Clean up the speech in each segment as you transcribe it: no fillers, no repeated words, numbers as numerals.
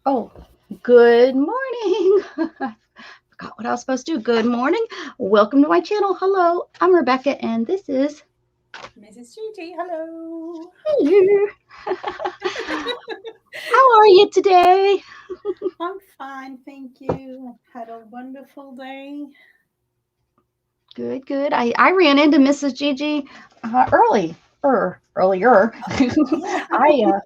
Oh, good morning. I forgot what I was supposed to do. Good morning. Welcome to my channel. Hello, I'm Rebecca, and this is Mrs Gigi, hello. Hello. How are you today? I'm fine, thank you. Had a wonderful day. Good, good. I ran into Mrs. Gigi earlier. Yeah.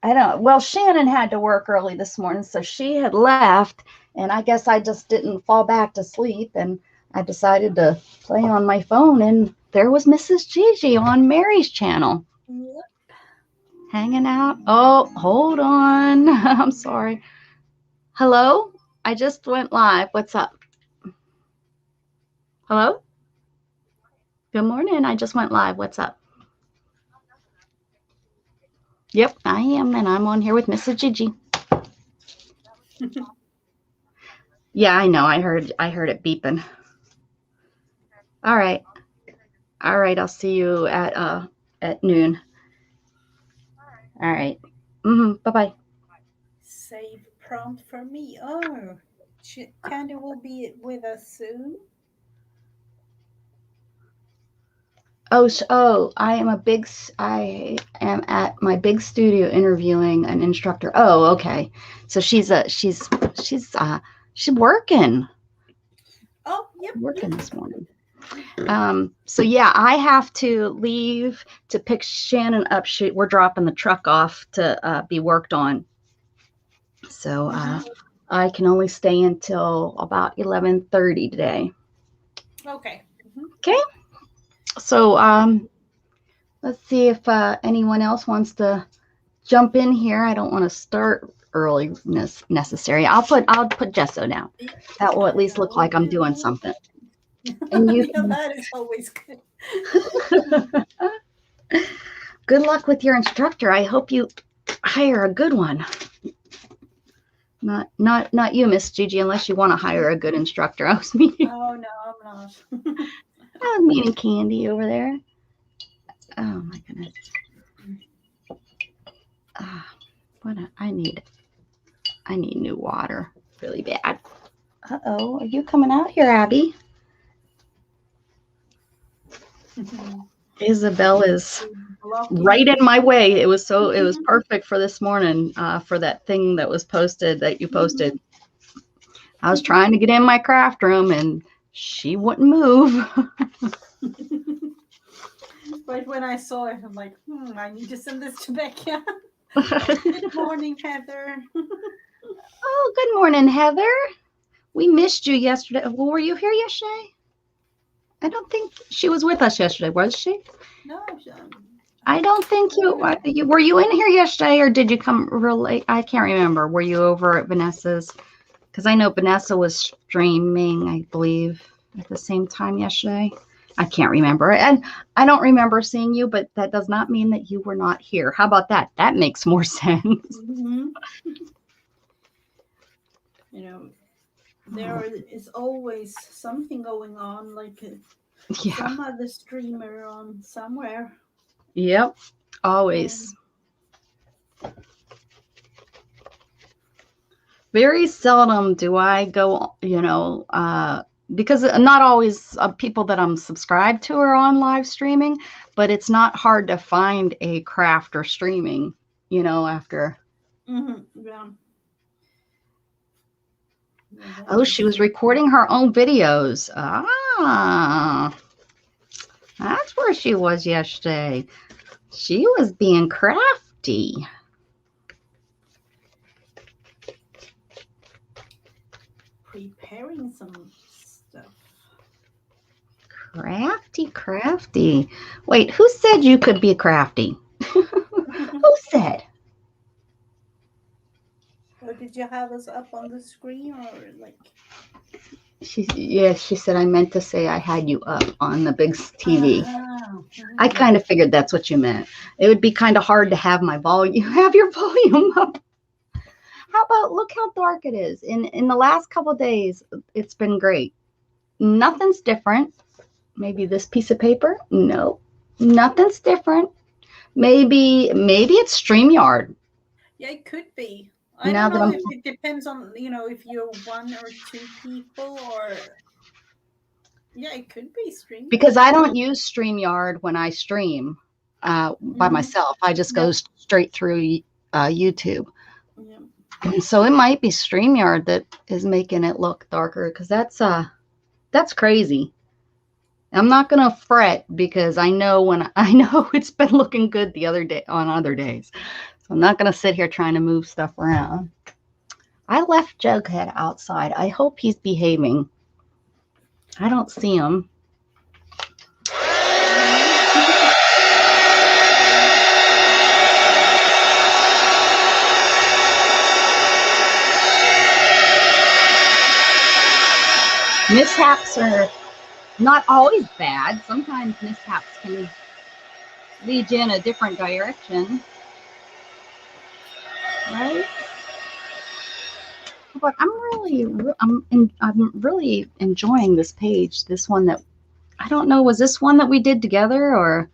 I don't. Well, Shannon had to work early this morning, so she had left, and I guess I just didn't fall back to sleep, and I decided to play on my phone, and there was Mrs. Gigi on Mary's channel, Yep. hanging out. Oh, hold on. I'm sorry. Hello? I just went live. What's up? Hello? Good morning. I just went live. What's up? Yep, I am, and I'm on here with Mrs. Gigi. Yeah, I know. I heard it beeping. All right. All right, I'll see you at noon. All right. Bye-bye. Save prompt for me. Oh, Candy will be with us soon. I am at my big studio interviewing an instructor. Oh, okay. So she's Oh, yep. working this morning. So yeah, I have to leave to pick Shannon up. We're dropping the truck off to be worked on. So Mm-hmm. I can only stay until about 11:30 today. Okay. Mm-hmm. Okay. So let's see if anyone else wants to jump in here. I don't want to start early necessary. I'll put Gesso down. Yep. That will at least That look will like I'm doing do. something. And you Yeah, that is always good. good luck with your instructor. I hope you hire a good one. Not you, Miss Gigi, unless you want to hire a good instructor. Oh no, I'm not. I was meeting Candy over there. Oh my goodness. Ah, I need new water really bad. Uh-oh, are you coming out here, Abby? Isabel is right Blocking. in my way. It was perfect for this morning, for that thing that was posted that you posted. I was trying to get in my craft room and she wouldn't move. Right when I saw it, I'm like, I need to send this to Becca. Oh, Good morning, Heather. good morning, Heather. We missed you yesterday. Well, were you here yesterday? I don't think she was with us yesterday, was she? No, I don't think you were you in here yesterday, or did you come relate? I can't remember. Were you over at Vanessa's? Because I know Vanessa was streaming, I believe, at the same time yesterday. I can't remember. And I don't remember seeing you, but that does not mean that you were not here. How about that? That makes more sense. hmm you know, there is always something going on, like Yeah. some other streamer on somewhere. Yep. Um, Always. Very seldom do I go, because not always people that I'm subscribed to are on live streaming, but it's not hard to find a craft or streaming, after. yeah, yeah, that Oh, she is. was recording her own videos. Ah, that's where she was yesterday. She was being crafty. Preparing some stuff. Crafty, crafty. Wait, who said you could be crafty? Who said? Or did you have us up on the screen, or like? She said I meant to say I had you up on the big TV. Uh-huh. I kind of figured that's what you meant. It would be kind of hard to have my volume, have your volume up. How about look how dark it is? In the last couple of days, it's been great. Nothing's different. Maybe this piece of paper? No. Nothing's different. Maybe it's StreamYard. Yeah, it could be. I Now don't that know I'm if it depends on, if you're one or two people, or yeah, it could be because StreamYard. I don't use StreamYard when I stream by Mm-hmm. myself. I just go Yep. straight through YouTube. Yep. So it might be StreamYard that is making it look darker because that's crazy. I'm not gonna fret because I know it's been looking good the other day on other days. So I'm not gonna sit here trying to move stuff around. I left Jughead outside. I hope he's behaving. I don't see him. Mishaps are not always bad. Sometimes mishaps can lead you in a different direction, right? But I'm really enjoying this page. This one that I don't know, was this one that we did together or?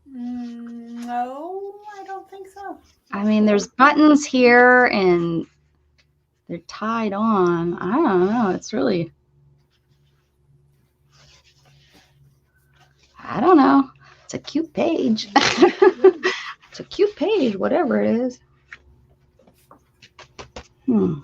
No, I don't think so. I mean, there's buttons here and they're tied on. I don't know. It's really, I don't know. It's a cute page. It's a cute page, whatever it is. Alrighty.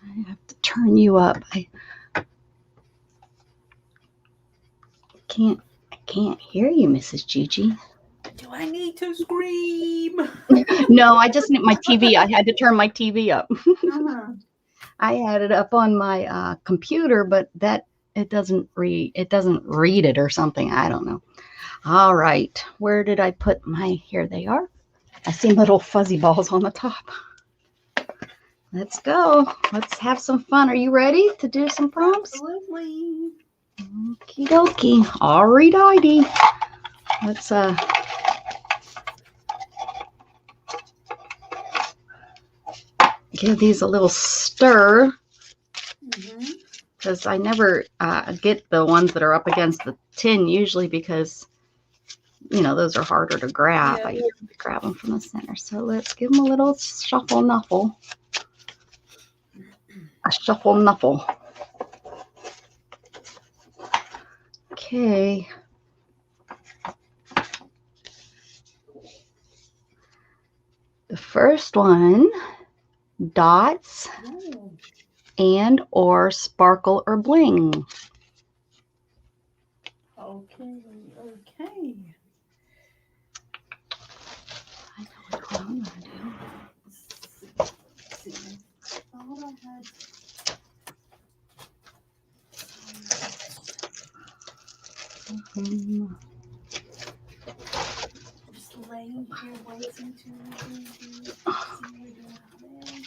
I have to turn you up. I can't hear you, Mrs. Gigi. Do I need to scream? No, I just need my TV. I had to turn my TV up. Uh-huh. I had it up on my computer, but it doesn't read it or something. I don't know. All right, where did I put my? Here they are. I see little fuzzy balls on the top. Let's go. Let's have some fun. Are you ready to do some prompts? Absolutely. Okie dokie. Alrighty. Let's give these a little stir because I never get the ones that are up against the tin usually because those are harder to grab. Yeah. I usually grab them from the center. So let's give them a little shuffle nuffle. A shuffle nuffle. Okay. The first one, dots and or sparkle or bling. Okay. I know what one I'm gonna do. Let's see. I thought I had. Just laying here waiting to see what we do there.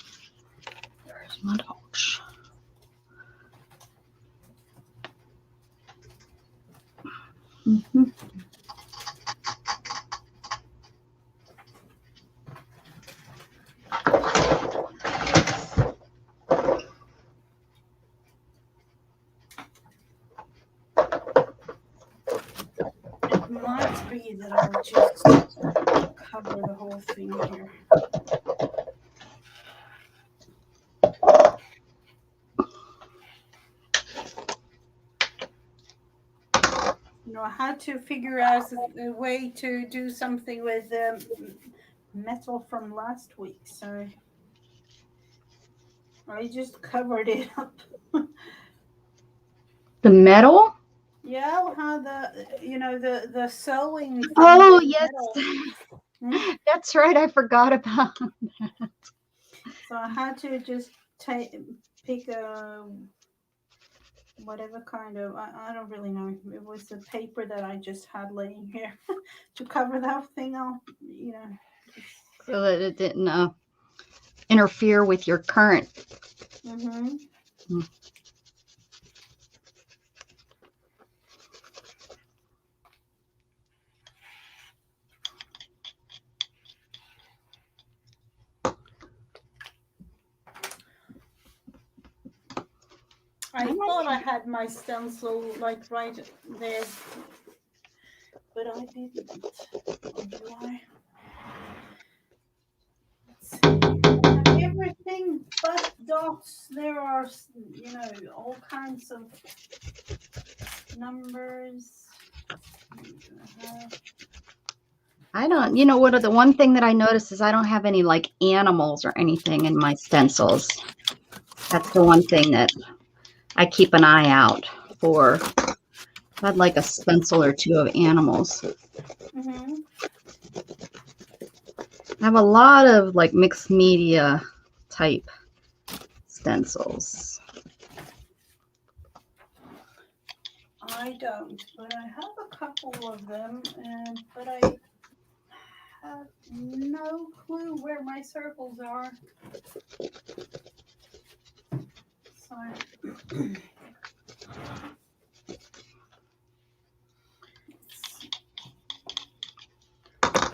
There's my dots. It might be that I'll just cover the whole thing here. I had to figure out a way to do something with metal from last week, so I just covered it up. The metal? Yeah, how the sewing. Oh, yes. That's right. I forgot about that. So I had to just pick a whatever kind of, I don't really know. It was the paper that I just had laying here to cover that thing up, So that it didn't interfere with your current. I I thought I might, had my stencil like right there, but I didn't. Or do I? Let's see. I have everything but dots. There are, all kinds of numbers. I don't, what are the one thing that I noticed is I don't have any like animals or anything in my stencils. That's the one thing that I keep an eye out for. I'd like a stencil or two of animals. Mm-hmm. I have a lot of like mixed media type stencils. I don't, but I have a couple of them, but I have no clue where my circles are. So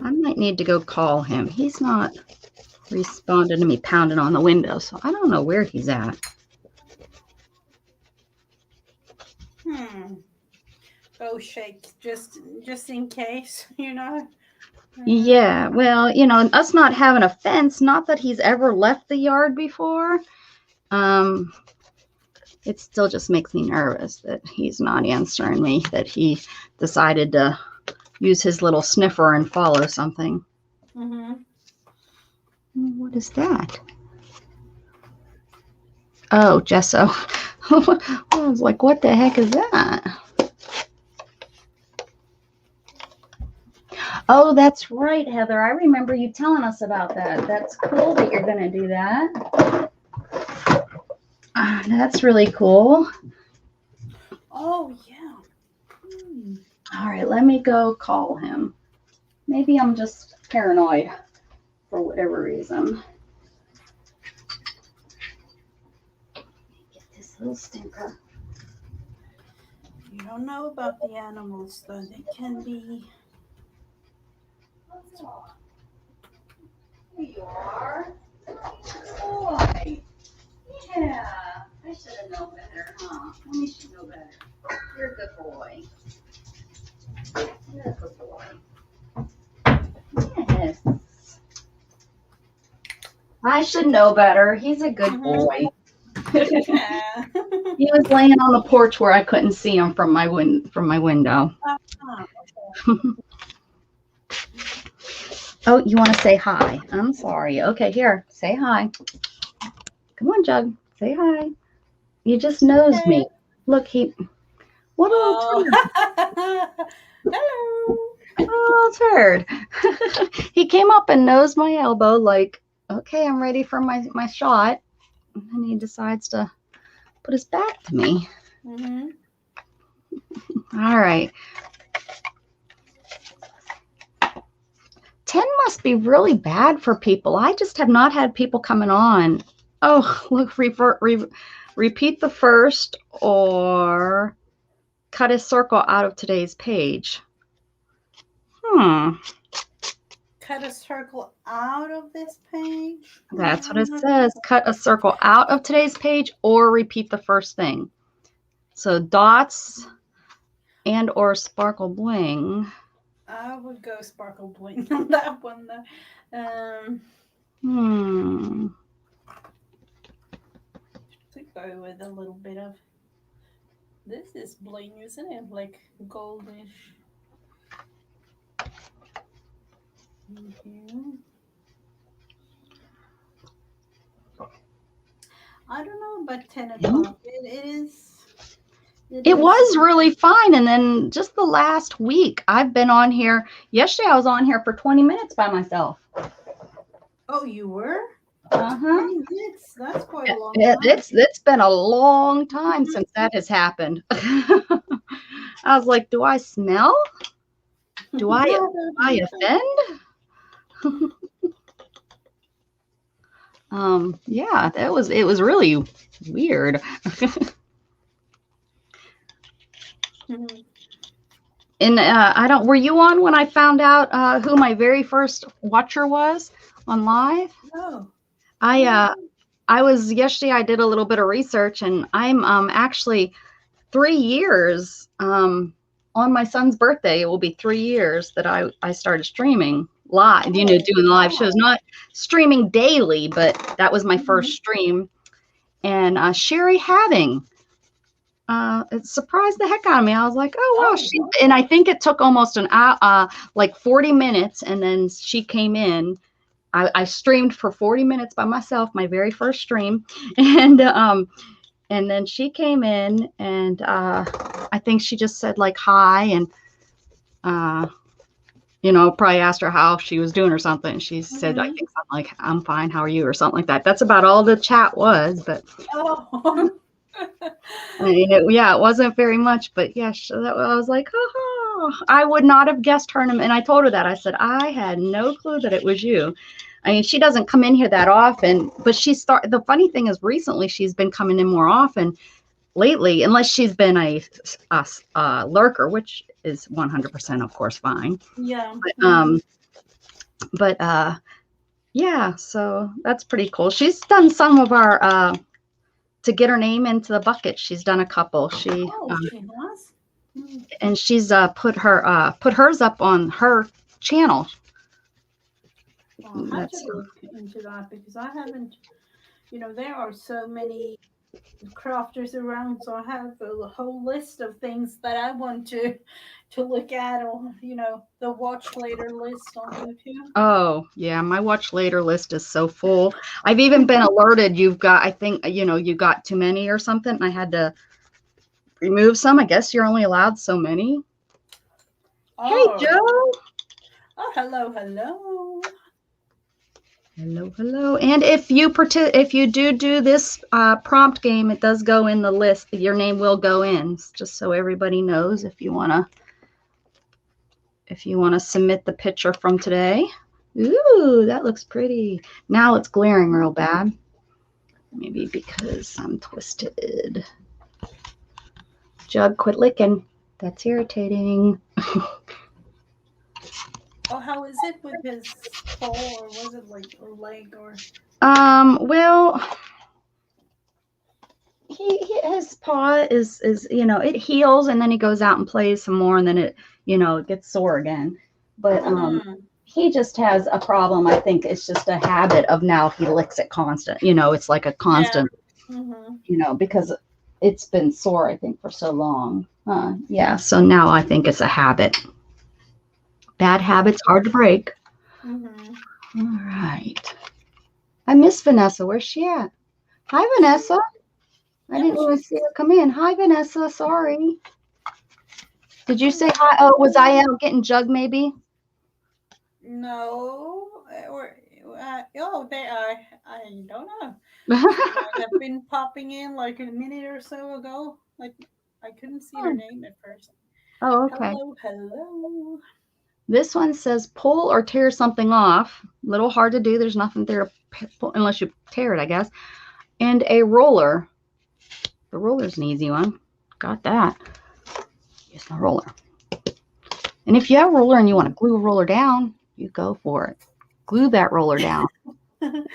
I might need to go call him. He's not responding to me pounding on the window, so I don't know where he's at. go shake just in case, Yeah, well, us not having a fence, not that he's ever left the yard before. It still just makes me nervous that he's not answering me, that he decided to use his little sniffer and follow something. Mm-hmm. What is that? Oh, gesso. I was like, what the heck is that? Oh, that's right, Heather. I remember you telling us about that. That's cool that you're going to do that. That's really cool. Oh, yeah. All right, let me go call him. Maybe I'm just paranoid for whatever reason. Get this little stinker. You don't know about the animals, though. They can be... Here you are. Boy. Yeah. I should have known better, huh? You should know better. You're a good boy. You're a good boy. Yes. I should know better. He's a good boy. Yeah. He was laying on the porch where I couldn't see him from my window. Oh, you want to say hi? I'm sorry. Okay, here, say hi. Come on, Jug. Say hi. You just nosed me. Look, what a little Hello. Oh, turd. He came up and nosed my elbow like, okay, I'm ready for my shot. And then he decides to put his back to me. Mm-hmm. All right. 10 must be really bad for people. I just have not had people coming on. Oh, look, repeat the first or cut a circle out of today's page. Cut a circle out of this page. That's what it says. Cut a circle out of today's page or repeat the first thing. So dots and or sparkle bling. I would go sparkle bling on that one though. To go with a little bit of this is bling, isn't it? Like goldish. Mm-hmm. I don't know about 10 o'clock. It was really fine. And then just the last week, I've been on here. Yesterday, I was on here for 20 minutes by myself. Oh, you were? Uh-huh. That's quite a long time. It's been a long time since that has happened. I was like, do I smell? Do I offend? Yeah, it was really weird. And were you on when I found out who my very first watcher was on live? No. I yesterday I did a little bit of research, and I'm actually 3 years on my son's birthday. It will be 3 years that I started streaming live, you know, Oh, doing live shows, wow. not streaming daily, but that was my first stream. And Sherry Having, it surprised the heck out of me. I was like, oh wow, Oh, wow. and I think it took almost an hour, like 40 minutes, and then she came in. I streamed for 40 minutes by myself, my very first stream, and then she came in, and I think she just said like hi, and you know, probably asked her how she was doing or something. She said, I think something like, I'm fine, how are you, or something like that. That's about all the chat was, but Oh. I mean, it wasn't very much, but yeah, I was like, oh, I would not have guessed her. And I told her that. I said, I had no clue that it was you. I mean, she doesn't come in here that often, but the funny thing is recently she's been coming in more often lately, unless she's been a lurker, which is 100% of course fine. Yeah. But yeah, so that's pretty cool. She's done some of our to get her name into the bucket. She's done a couple. She has. And she's put hers up on her channel. I'll have to look into that because I haven't, you know, there are so many crafters around, so I have a whole list of things that I want to look at, or you know, the watch later list on YouTube. Oh yeah, my watch later list is so full. I've even been alerted you've got, I think, you know, you got too many or something, and I had to remove some. I guess you're only allowed so many. Oh. Hey Joe. Oh, hello. Hello. And if you do this prompt game, it does go in the list. Your name will go in, just so everybody knows if you wanna submit the picture from today. Ooh, that looks pretty. Now it's glaring real bad. Maybe because I'm twisted. Jug, quit licking. That's irritating. Oh, how is it with his paw, or was it like a leg, or? Well, his paw is you know, it heals and then he goes out and plays some more and then it, you know, it gets sore again. But he just has a problem. I think it's just a habit of now he licks it constant. You know, it's like a constant. You know, because it's been sore, I think, for so long. Yeah. So now I think it's a habit. Bad habits hard to break. All right. I miss Vanessa. Where's she at? Hi, Vanessa. I didn't even see her come in. Hi, Vanessa. Sorry. Did you say hi? Oh, was I out getting Jug maybe? No. Oh, they are. I don't know. They've been popping in like a minute or so ago. Like I couldn't see her name at first. Oh, okay. Hello. This one says pull or tear something off. A little hard to do. There's nothing there to pull unless you tear it, I guess. And a roller. The roller's an easy one. Got that. Use the roller. And if you have a roller and you want to glue a roller down, you go for it. Glue that roller down. And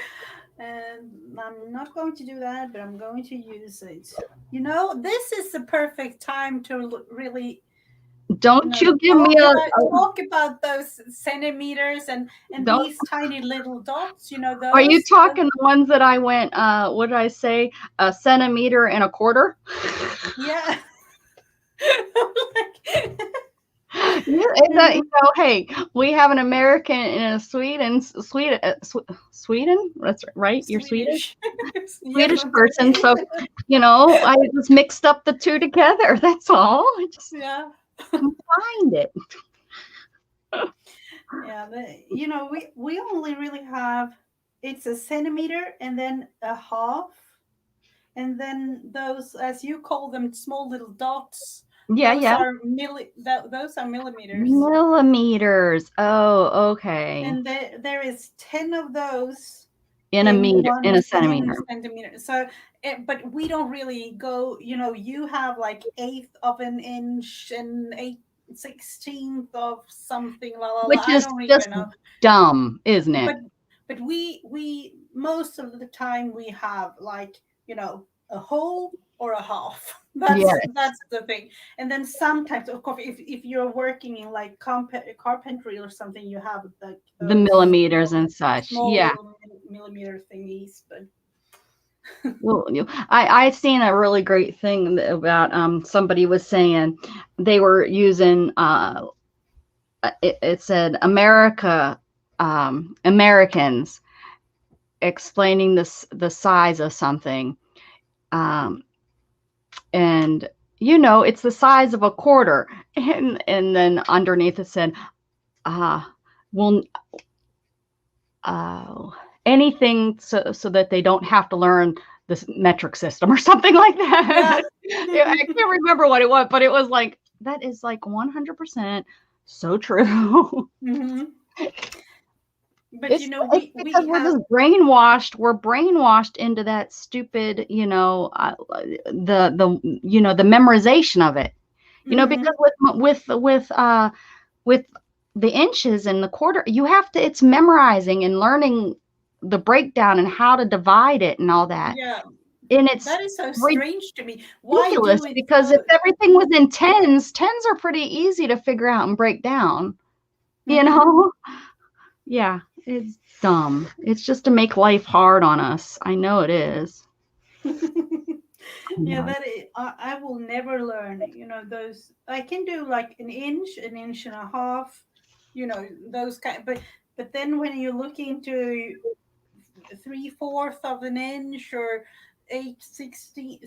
I'm not going to do that, but I'm going to use it. You know, this is the perfect time to really Don't you give me talk about those centimeters and these tiny little dots, you know, those. Are you talking the ones that I went, what did I say? A centimeter and a quarter? Yeah. You know, hey, we have an American and a Sweden. That's right. You're Swedish. Swedish person. So, you know, I just mixed up the two together. That's all. I just combined it. Yeah, but you know, we only really have, it's a centimeter and then a half, and then those, as you call them, small little dots. Yeah, those are millimeters. Millimeters. Oh, okay. And there is 10 of those in a centimeter. So, but we don't really go. You know, you have like 1/8 of an inch and 1/16 of something. Which is just dumb, isn't it? But we most of the time we have like, a whole or a half. Yeah, That's the thing. And then sometimes, of course, if you're working in like carpentry or something, you have like the those millimeters and such. small Yeah. little millimeter thingies. But Well, I seen a really great thing about somebody was saying they were using it said Americans explaining the size of something, um, and it's the size of a quarter, and then underneath it said well, uh, anything so that they don't have to learn this metric system or something like yeah. that. Yeah, I can't remember what it was, but it was like that is like 100% so true. Hmm. But It's because we we're have. just brainwashed. We're brainwashed into that stupid, the memorization of it. Hmm. Because with the inches and the quarter, you have to. It's memorizing and learning the breakdown and how to divide it and all that. Yeah, And it's that is so strange to me. Why ridiculous do it because if so? everything was in tens are pretty easy to figure out and break down. You Hmm. know. Yeah, it's dumb. It's just to make life hard on us. I know it is. I Yeah, know it. I will never learn. Those I can do like an inch and a half. Those kind. But then when you look into 3/4 of an inch or 8/16,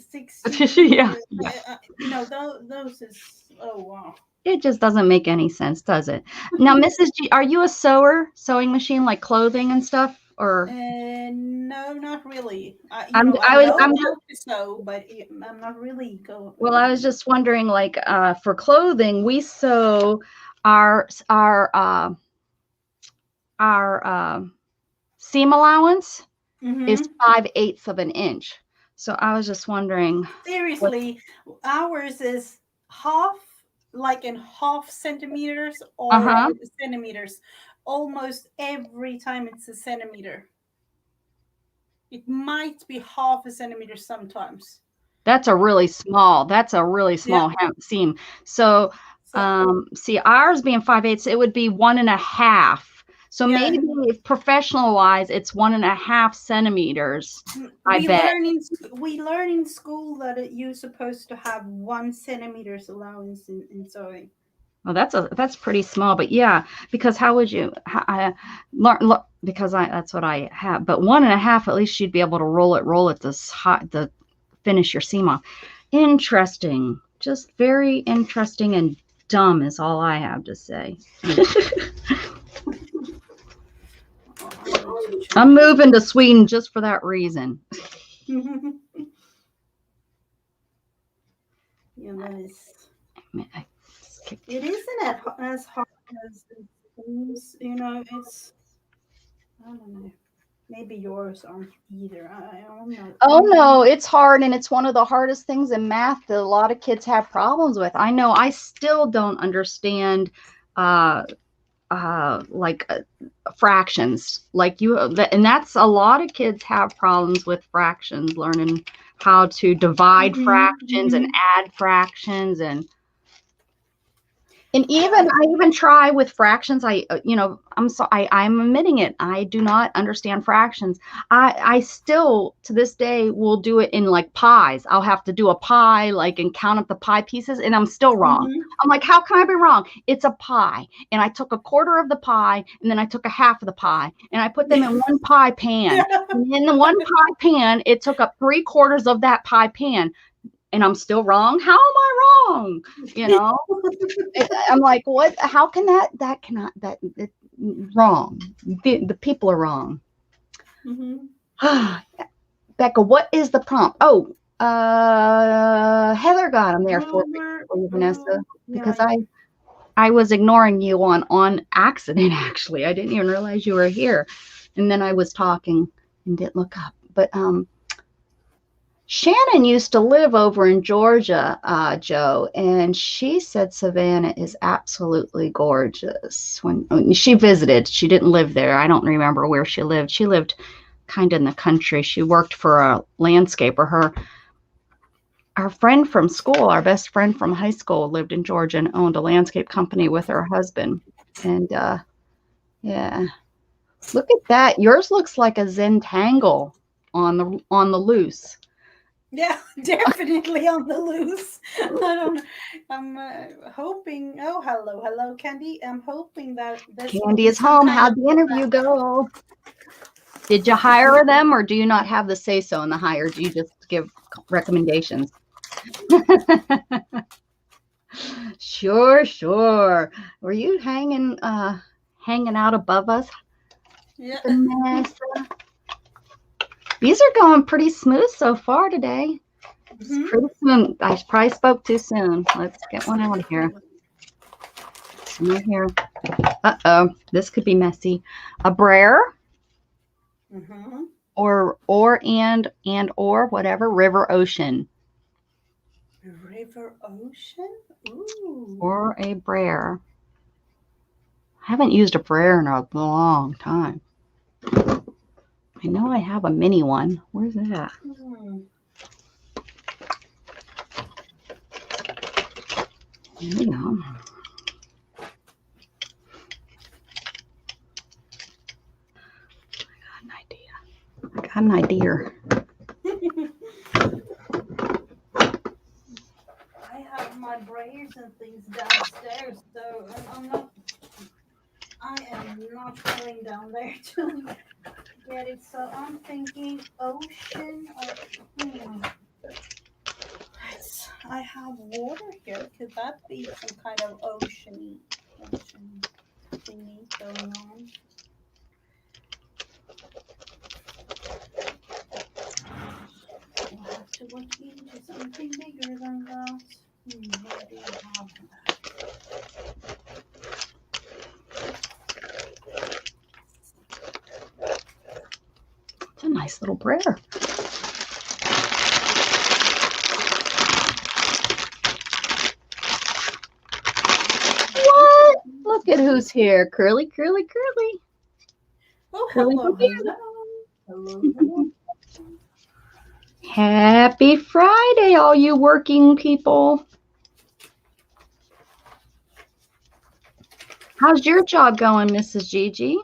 Yeah, yeah. those is, oh wow. It just doesn't make any sense, does it? Now, Mrs. G, are you a sewing machine like clothing and stuff, or No, not really. I I was know I'm how to sew, but I'm not really go. well, I was just wondering, like, for clothing, we sew our our uh, our seam allowance is Hmm. 5/8 of an inch. So I was just wondering what. Seriously, ours is half, like in half centimeters or Uh-huh. centimeters. Almost every time it's a centimeter. It might be half a centimeter sometimes. That's a really Yeah. small seam. So, So see, ours being 5/8, it would be 1.5. So yeah, maybe if professional wise, it's 1.5 centimeters, I bet. we learn in school that you're supposed to have 1 centimeters allowance in sewing. Well, that's pretty small, but yeah, because how would you I learn, because that's what I have, but 1.5, at least you'd be able to roll it this hot to finish your seam off. Interesting. Just very interesting and dumb is all I have to say. Oh, I need to check. I'm moving to Sweden just for that reason. Yeah, that is. I It isn't as hard as it seems. It's. I don't know. Maybe yours aren't either. I'm not. Oh no, it's hard and it's one of the hardest things in math that a lot of kids have problems with. I know I still don't understand uh like fractions like and that's a lot of kids have problems with fractions, learning how to divide Mm-hmm, fractions and mm-hmm. add fractions, and Yeah, even I even try with fractions. I'm admitting it. I do not understand fractions. I still to this day will do it in like pies. I'll have to do a pie like and count up the pie pieces, and I'm still wrong. mm-hmm. I'm like, how can I be wrong? It's a pie, and I took a quarter of the pie, and then I took a half of the pie, and I put them in one pie pan. Yeah. And in the one pie pan, it took up 3/4 of that pie pan, and I'm still wrong. How am I wrong? You know. I'm like, what? How can that cannot that it, wrong? The people are wrong. Mm-hmm. Becca, what is the prompt? Oh, Heather got them there Over. for you, Vanessa, Yeah. because I was ignoring you on accident. Actually, I didn't even realize you were here, and then I was talking and didn't look up. But Shannon used to live over in Georgia, Joe, and she said Savannah is absolutely gorgeous. When she visited, she didn't live there. I don't remember where she lived. She lived kind of in the country. She worked for a landscaper. Our friend from school, our best friend from high school, lived in Georgia and owned a landscape company with her husband. And yeah, look at that. Yours looks like a Zentangle on the loose. Yeah, definitely on the loose. I don't know. I'm hoping. Oh, hello, Candy. I'm hoping that this will Candy be is some home. kind of How'd the interview go? Did you hire them, or do you not have the say so in the hire? Do you just give recommendations? Sure. Were you hanging out above us, Yeah. Vanessa? These are going pretty smooth so far today. Mhm. Pretty smooth. I probably spoke too soon. Let's get one out of here. Right here. Uh-oh. This could be messy. A brayer Mhm. or or whatever. River, ocean. River, ocean. Ooh. Or a brayer. I haven't used a brayer in a long time. I know I have a mini one. Where's that? Hmm. There we go. I got an idea. I have my braids and things downstairs, so I am not going down there to get it. So I'm thinking ocean. I have water here. Could that be some kind of ocean thingy going on? We'll have to look into something bigger than that. What do you have? It's a nice little brayer. What? Look at who's here. Curly. Oh, Curly hello. Happy Friday, all you working people. How's your job going, Mrs. Gigi?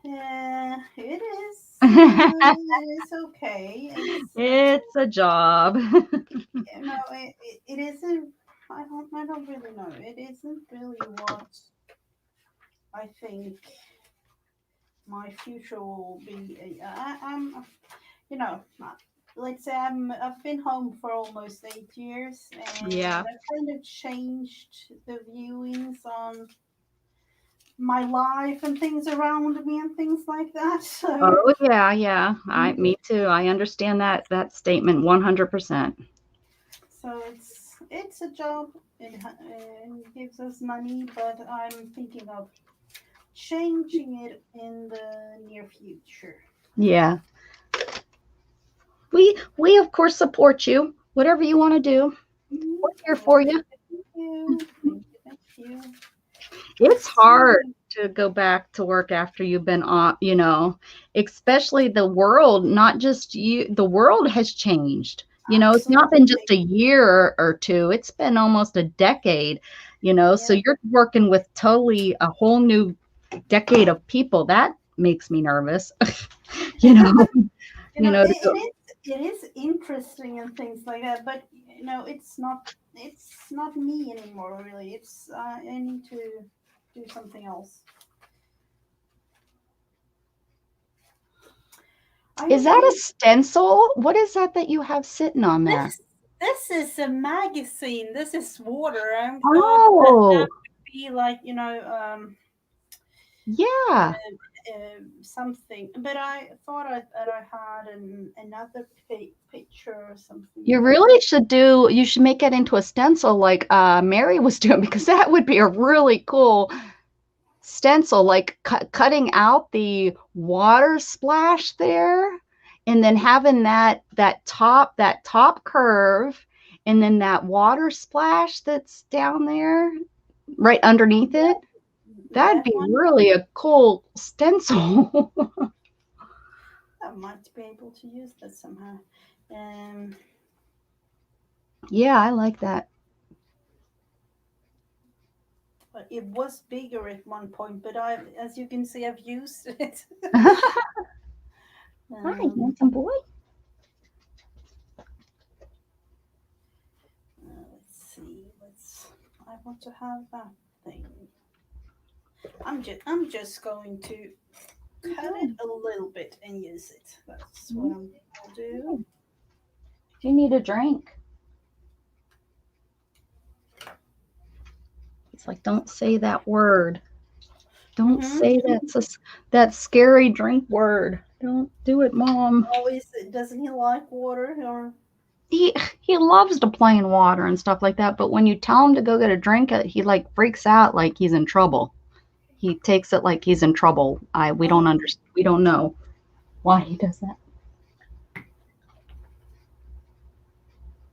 Yeah, it is. It is okay. It's a job. It isn't. I don't really know. It isn't really what I think my future will be. I'm, you know, let's say I've been home for almost 8 years, and Yeah. I've kind of changed the viewings on my life and things around me and things like that. So, Oh yeah. Me too. I understand that statement 100%. so it's a job. It gives us money, but I'm thinking of changing it in the near future. Yeah. We of course support you. Whatever you want to do. We're here for you. Thank you. It's hard to go back to work after you've been on, especially the world, not just you, the world has changed. It's not been just a year or two, it's been almost a decade, so you're working with totally a whole new decade of people. That makes me nervous. It is interesting and things like that, but it's not me anymore really. It's I need to do something else. Is that a stencil? What is that you have sitting on there? This is a magazine. This is water. I thought that would be like yeah. Something, but I thought that I had another picture or something. You should make it into a stencil like Mary was doing, because that would be a really cool stencil, like cutting out the water splash there and then having that top curve and then that water splash that's down there right underneath it. That'd be really a cool stencil. might be able to use that somehow. Yeah, I like that. But it was bigger at one point, but as you can see, I've used it. Hi, um, handsome boy. let's see. I want to have that thing. I'm just going to cut it a little bit and use it. That's what I'll do. Do you need a drink? It's like, don't say that word. Don't say that scary drink word. Don't do it, Mom. Always, doesn't he like water or? He loves to play in water and stuff like that, but when you tell him to go get a drink, he like freaks out like he's in trouble. He takes it like he's in trouble. We don't understand. We don't know why he does that.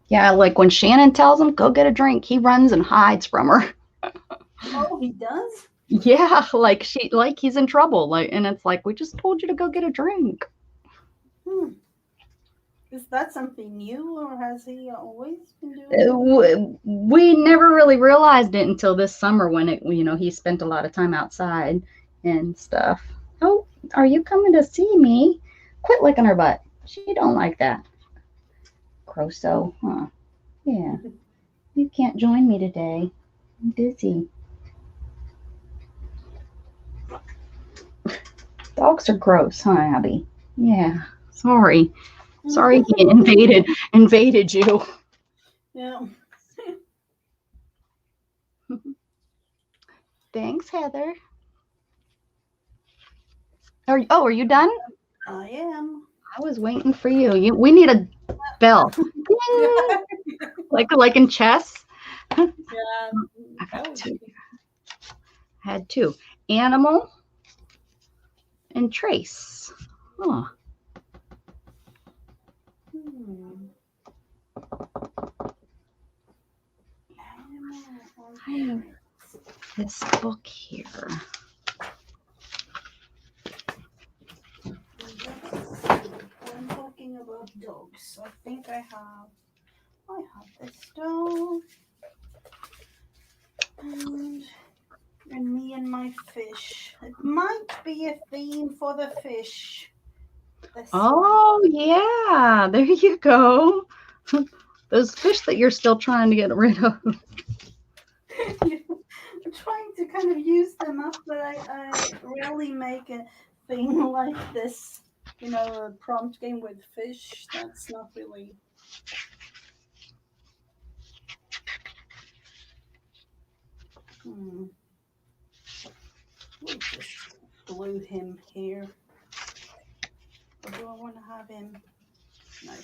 Yeah, like when Shannon tells him go get a drink, he runs and hides from her. Oh, he does? Yeah, like he's in trouble. Like, and it's like, we just told you to go get a drink. Is that something new, or has he always been doing it? We never really realized it until this summer when he spent a lot of time outside and stuff. Oh, are you coming to see me? Quit licking her butt. She don't like that. Croso, huh? Yeah. You can't join me today. I'm busy. Dogs are gross, huh, Abby? Yeah. Sorry. Sorry he invaded you. Yeah. Thanks, Heather. Are you done? I am. I was waiting for you. We need a bell. like in chess. Yeah. I got two. I had two. Animal and trace. Huh. I have this book here. I'm talking about dogs. I think I have this dog. And me and my fish. It might be a theme for the fish. Oh, yeah. There you go. Those fish that you're still trying to get rid of. I'm trying to kind of use them up, but I rarely make a thing like this. A prompt game with fish. That's not really. We'll just glue him here. Or do I want to have him? No.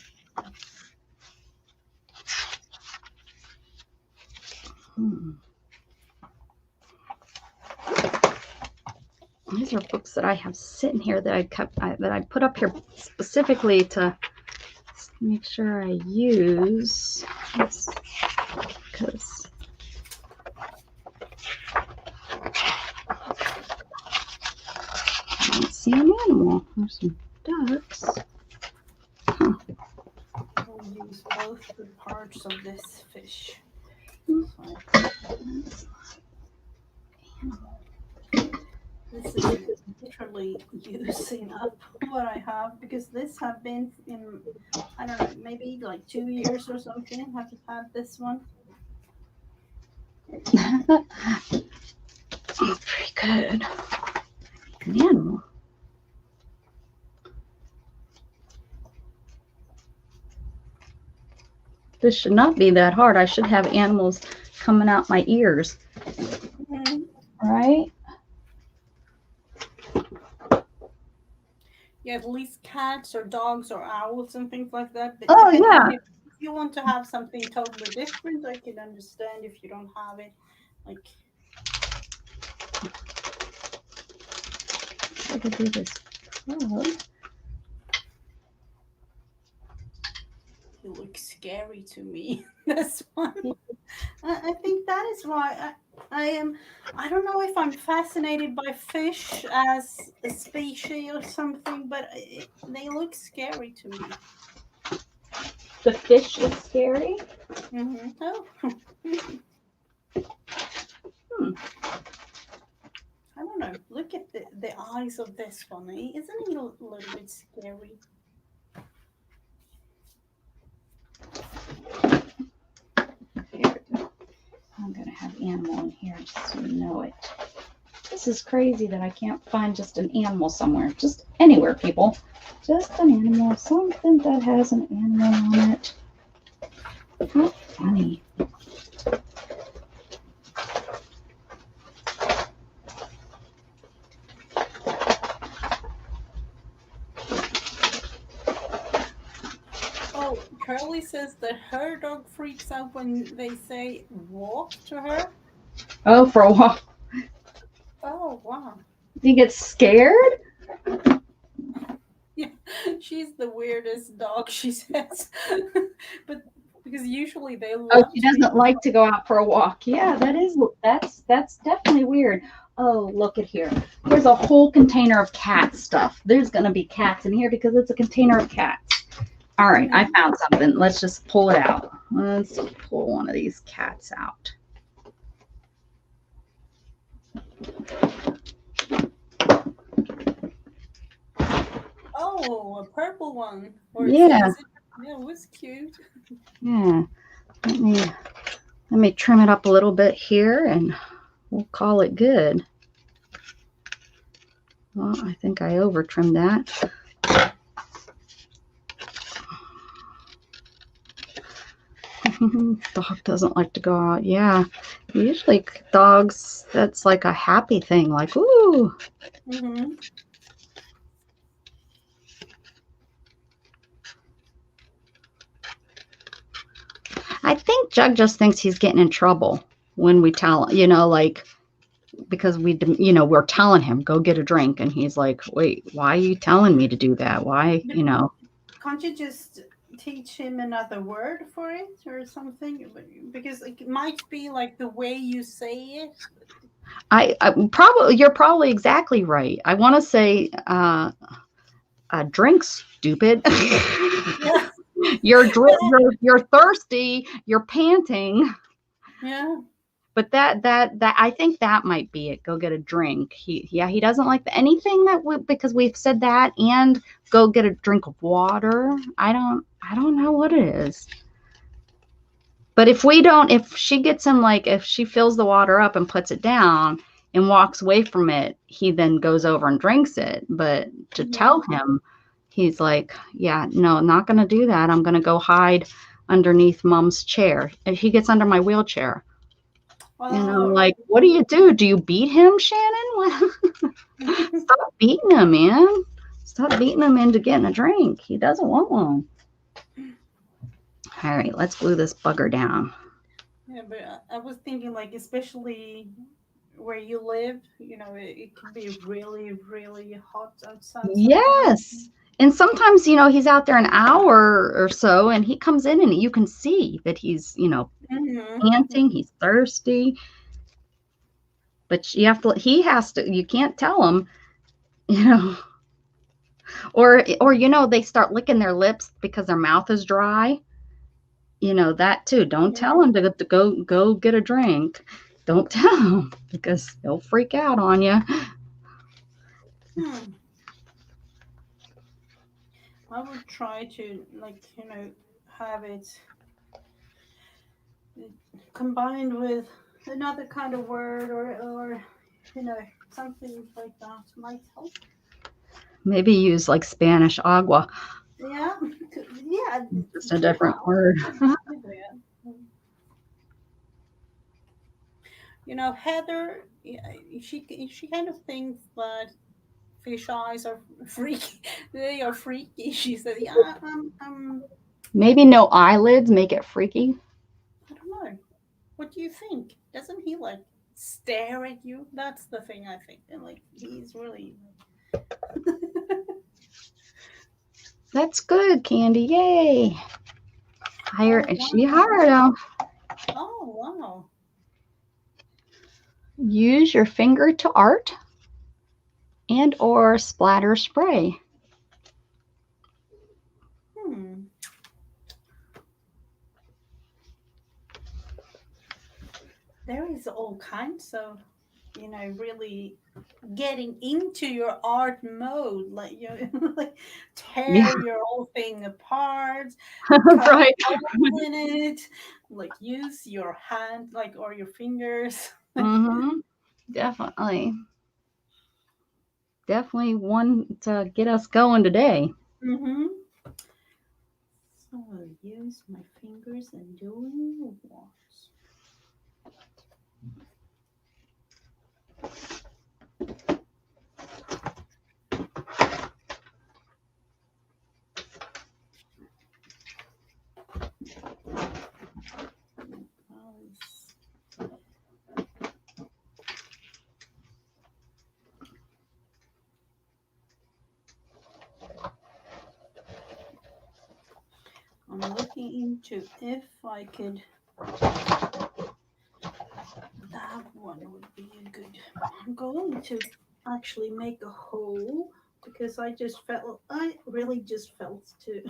These are books that I have sitting here that I put up here specifically to make sure I use this, because I don't see an animal. There's some ducks. Huh. I'll use both the parts of this fish. This is literally using up what I have, because this have been in, I don't know, maybe like 2 years or something. Have had this one. Pretty good. An animal. This should not be that hard. I should have animals coming out my ears. Right? Yeah, at least cats or dogs or owls and things like that. Oh, yeah. If you want to have something totally different, I can understand if you don't have it. Like, I could do this. He looks scary to me. This one. I think that is why I don't know if I'm fascinated by fish as a species or something, but they look scary to me. The fish is scary. Oh, Hmm. I don't know. Look at the eyes of this one. Isn't he a little bit scary? Here, I'm gonna have animal in here just so you know it. This is crazy that I can't find just an animal somewhere. Just anywhere, people. Just an animal, something that has an animal on it. How funny. Oh, Curly says that her dog freaks out when they say walk to her. Oh, for a while. Oh, wow. He gets scared? Yeah, she's the weirdest dog, she says. But because usually they Oh, love she to be. doesn't like to go out for a walk. Yeah, that's definitely weird. Oh, look at here. There's a whole container of cat stuff. There's gonna be cats in here because it's a container of cats. All right, I Mhm. found something. Let's just pull it out. Let's pull one of these cats out. Oh, a purple one. Or Yeah, is it? Yeah, it was cute. yeah. Let me let me trim it up a little bit here and we'll call it good. Well, I think I over trimmed that. Dog doesn't like to go out. Yeah. Usually dogs, that's like a happy thing. Like, ooh. Mm-hmm. I think Jug just thinks he's getting in trouble when we tell, like, because we're telling him, go get a drink. And he's like, wait, why are you telling me to do that? Why, But can't you just teach him another word for it or something? Because it might be like the way you say it. you're probably exactly right. I want to say, drink, stupid. Yeah. You're thirsty. You're panting. Yeah. But that I think that might be it. Go get a drink. He doesn't like anything because we've said that and go get a drink of water. I don't know what it is. But if she gets him, like, if she fills the water up and puts it down and walks away from it, he then goes over and drinks it. But to Mm-hmm. tell him, he's like, yeah, no, not going to do that. I'm going to go hide underneath mom's chair. And he gets under my wheelchair. And I'm Oh. like, what do you do? Do you beat him, Shannon? Stop beating him, man. Stop beating him into getting a drink. He doesn't want one. All right, let's glue this bugger down. Yeah, but I was thinking, like, especially where you live, it can be really, really hot outside sometimes. Yes. And sometimes, he's out there an hour or so and he comes in and you can see that he's, panting, Mm-hmm. he's thirsty. But you can't tell him, you know, or they start licking their lips because their mouth is dry. That too. Don't tell him to go get a drink. Don't tell him because he'll freak out on you. Hmm. I would try to, like, have it combined with another kind of word, or something like that might help. Maybe use like Spanish agua, Yeah. Yeah. just a different Yeah. word. Heather, yeah, she kind of thinks that fish eyes are freaky. They are freaky. She said, "Yeah, Maybe no eyelids make it freaky. I don't know. What do you think? Doesn't he like stare at you? That's the thing I think. And like he's really That's good, Candy. Yay. oh She wow. hired him. Oh wow. Use your finger to art and or splatter spray. There is all kinds of, really getting into your art mode, like you like Yeah, tear your whole thing apart, cut right. holes in it, like use your hand, like, or your fingers. Mm-hmm. Definitely. Definitely one to get us going today. Mm-hmm. So I'll use my fingers and doing what? I'm looking into if I could. That one would be a good. I'm going to actually make a hole because I really just felt to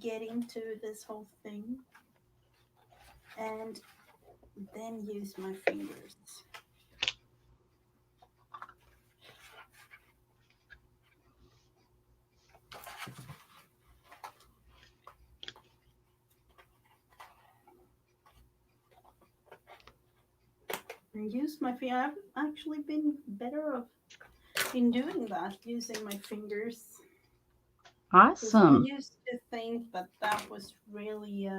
get into this whole thing and then use my fingers. And use my finger. I've actually been better of in doing that using my fingers. Because I Awesome. used to think that that was really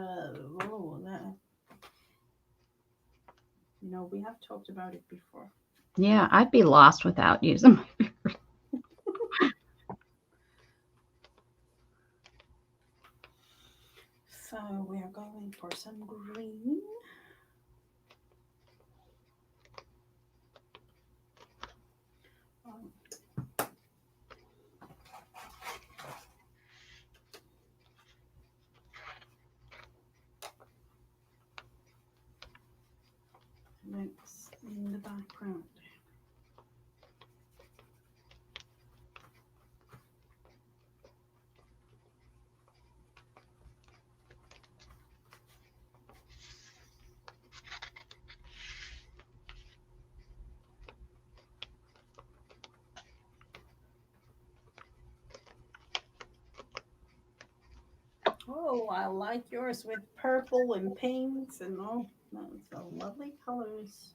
we have talked about it before. Yeah, I'd be lost without using my So we are going for some green. Um, Next in the background. Oh, I like yours with purple and pinks and all. Those are lovely colors.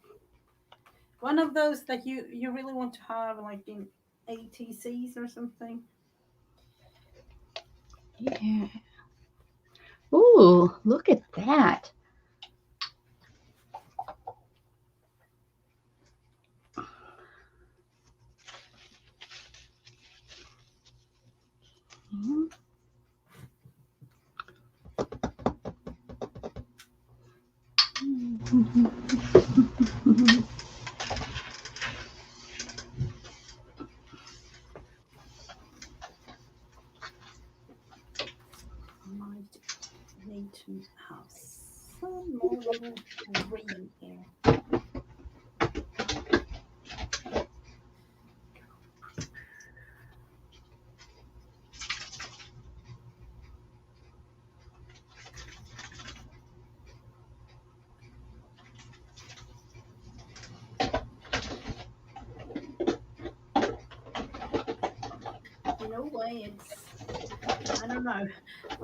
One of those that you really want to have like in ATCs or something. Yeah. Ooh, look at that. Might need to have some more little green here. In a way, I don't know.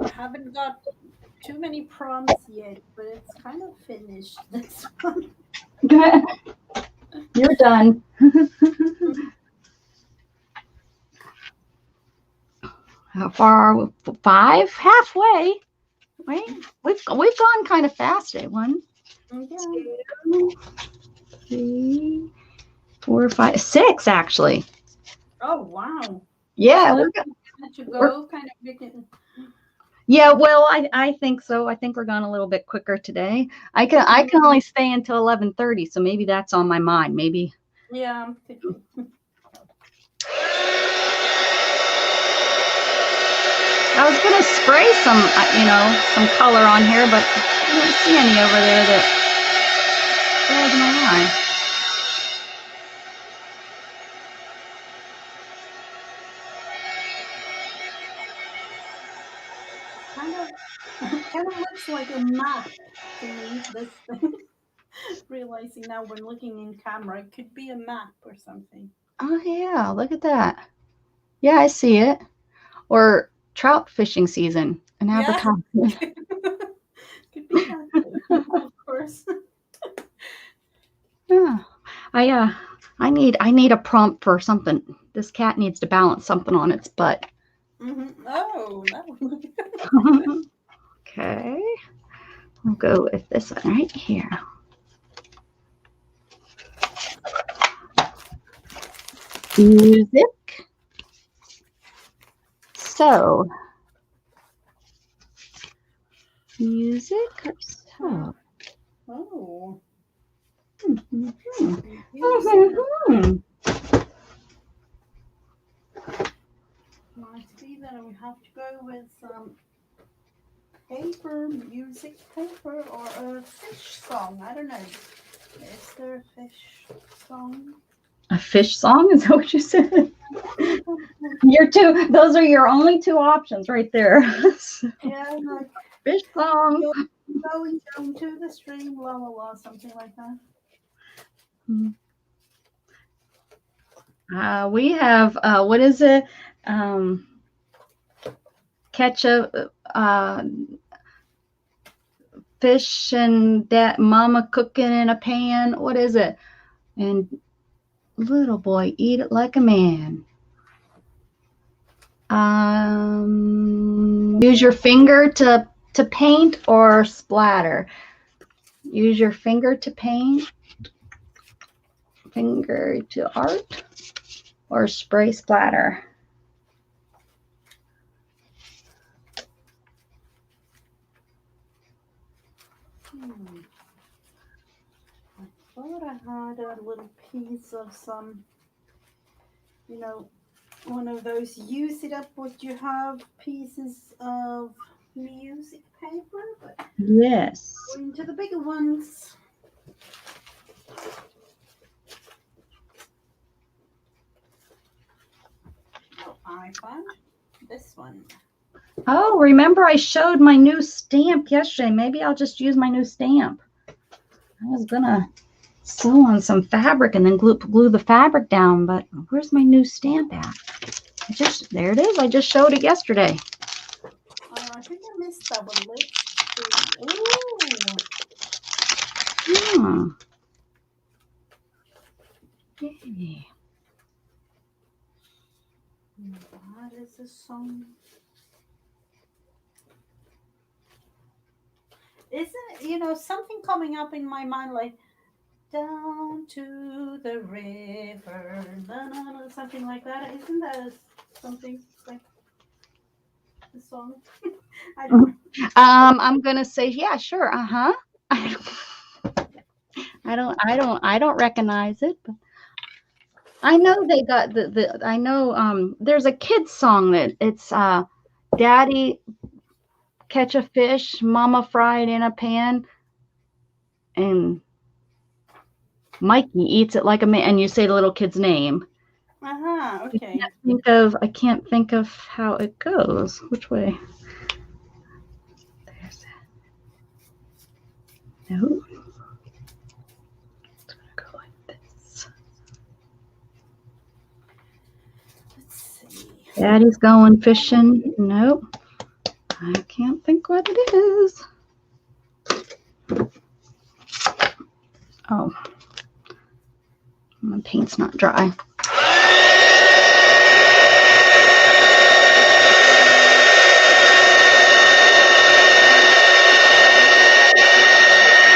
I haven't got too many prompts yet, but it's kind of finished this one. You're done. How far? Five? Halfway. Right? We've gone kind of fast today. One, Yeah. two, three, four, five, six actually. Oh wow. Yeah, Should I let you we're go? Kind of begin. yeah. Well, I think so. I think we're going a little bit quicker today. I can only stay until 11:30, so maybe that's on my mind. Maybe. Yeah, could be. I was gonna spray some, some color on here, but I don't see any over there that Where's my eye? Kind of looks like a map to me, this thing. Realizing now when looking in camera, it could be a map or something. Oh yeah, look at that. Yeah, I see it. Or trout fishing season, an Yeah, advertisement. could be that too, of course. Yeah. I need a prompt for something. This cat needs to balance something on its butt. Oh, that one. Okay. We'll go with this one right here. Music. So, music or so? Oh. Mm-hmm. Might be that we have to go with some paper, music paper, or a fish song. I don't know. Is there a fish song? A fish song? Is that what you said? Those are your only two options right there. Yeah, like fish song. Going down to the stream, la la la, something like that. We have what is it? Catch a fish and that mama cooking in a pan. What is it? And little boy, eat it like a man. Use your finger to paint or splatter. Use your finger to paint, finger to art, or spray splatter. I thought I had a little piece of some, one of those use it up what you have pieces of music paper, but Yes. going to the bigger ones. Oh, I found this one. Oh, remember I showed my new stamp yesterday. Maybe I'll just use my new stamp. I was gonna sew on some fabric and then glue the fabric down, but where's my new stamp at? There it is. I just showed it yesterday. I think I missed that one. Let's see. Yay. What is the song? Isn't something coming up in my mind like down to the river, something like that? Isn't that something like the song? I don't know. I'm gonna say yeah, sure. I don't recognize it, but I know they got I know there's a kid's song that it's Daddy catch a fish, Mama fry it in a pan, and Mikey eats it like a man. And you say the little kid's name. Okay. I can't think of how it goes. Which way? There's that. No. It's gonna go like this. Let's see. Daddy's going fishing. Nope. I can't think what it is. Oh. My paint's not dry.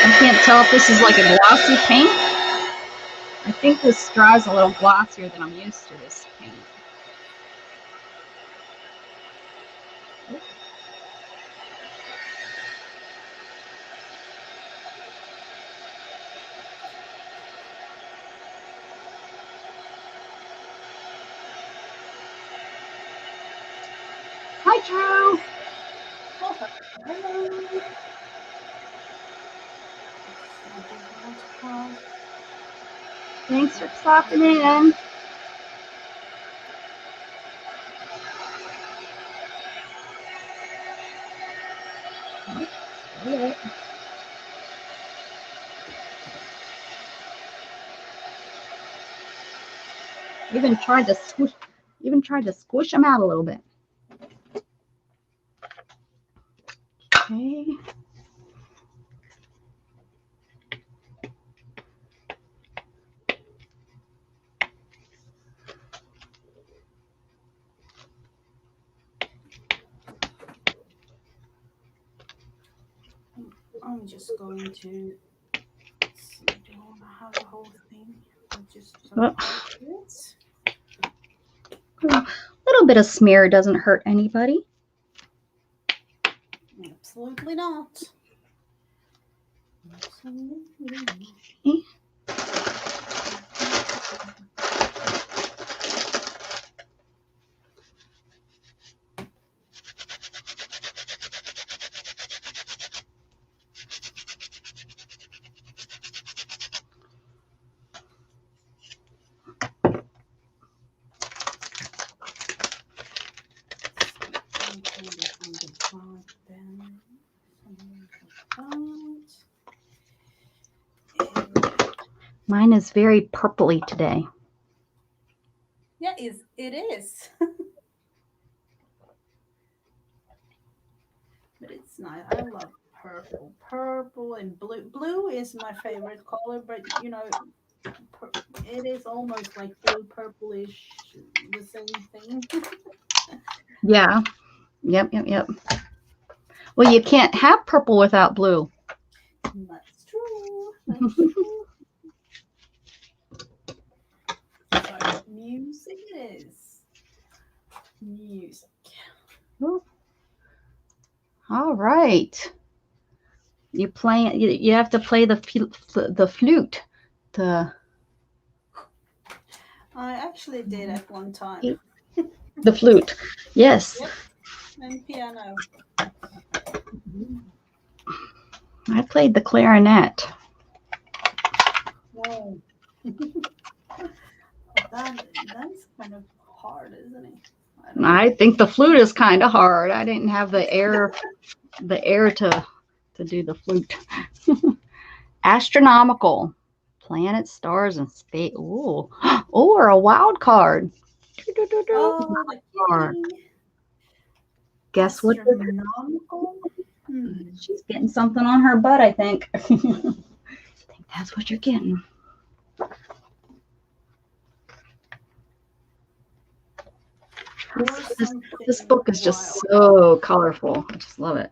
I can't tell if this is like a glossy paint. I think this straw is a little glossier than I'm used to this paint. Hi, Drew. Hello. Thanks for stopping in. Okay. Even tried to squish them out a little bit. Okay. I'm just going to see, do I want to have the whole thing or just some bits? A little bit of smear doesn't hurt anybody. Absolutely not. Absolutely not. Okay. Mine is very purpley today. Yeah, it is. But it's nice. I love purple. Purple and blue. Blue is my favorite color, but you know, it is almost like blue purplish, the same thing. Yeah. Yep. Well, you can't have purple without blue. That's true. That's true. So, music it is. Music. Ooh. All right. You play. You have to play the flute. I actually did at one time. The flute. Yes. Yep. And piano. I played the clarinet. Whoa. That's kind of hard, isn't it? I think the flute is kind of hard. I didn't have the air to do the flute. Astronomical. Planet, stars, and space. Ooh. Or a wild card. Oh, Card. Guess what? Astronomical? She's getting something on her butt, I think. I think that's what you're getting. This book is just so colorful. I just love it.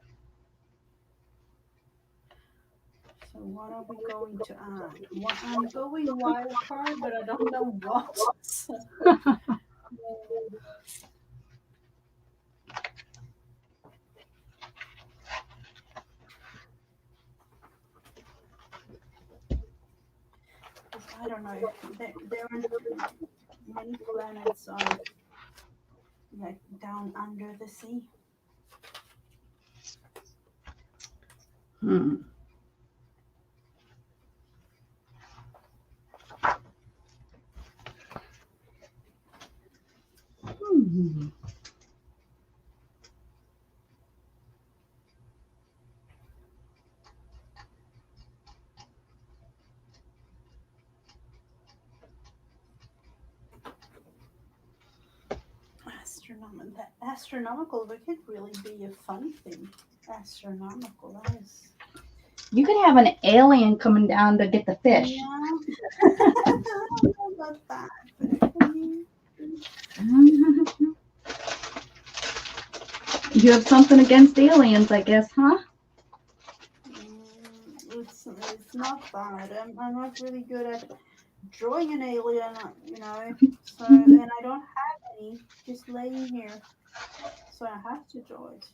So what are we going to add? Well, I'm going wild card, but I don't know what. I don't know. There are many planets like down under the sea. Hmm. Astronomical, that could really be a fun thing. Astronomical, that is. You could have an alien coming down to get the fish. Yeah. I don't know about that. You have something against aliens, I guess, huh? It's not bad. I'm not really good at drawing an alien, you know. So, and I don't have any just laying here. So I have to draw it.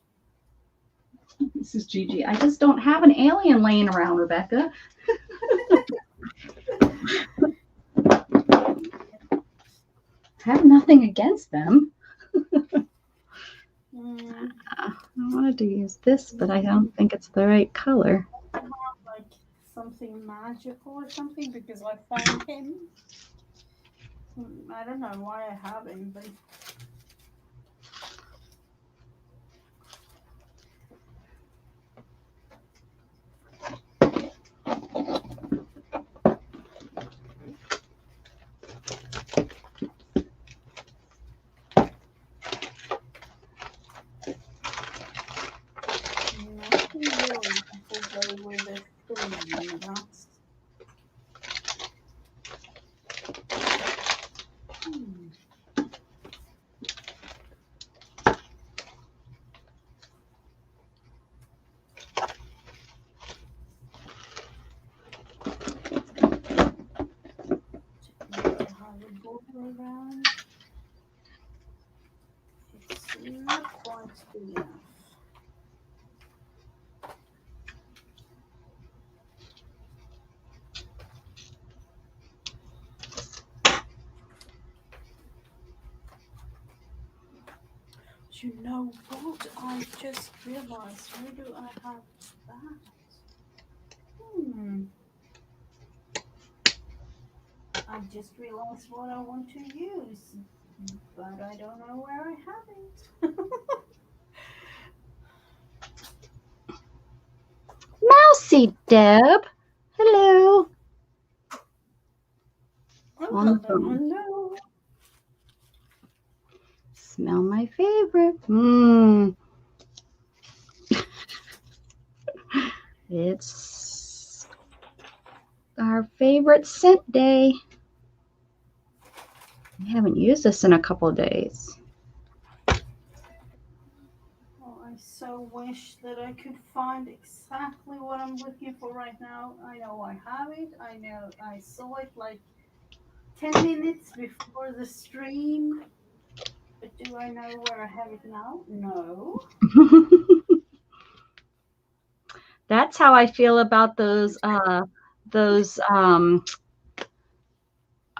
Mrs. Gigi, I just don't have an alien laying around, Rebecca. I have nothing against them. I wanted to use this, but I don't think it's the right color. Like some something magical or something because I found him. I don't know why I have him, but nothing really will go with the theme. That's hmm. Need to have a border around. It's not quite big enough. You know what? I just realized. Where do I have that? Hmm. I just realized what I want to use, but I don't know where I have it. Mousy Deb. Hello. Oh, On the hello, phone. hello. Smell my favorite. Mmm. It's our favorite scent day. We haven't used this in a couple of days. Oh, I so wish that I could find exactly what I'm looking for right now. I know I have it. I know I saw it like 10 minutes before the stream. But do I know where I have it now? No. That's how I feel about those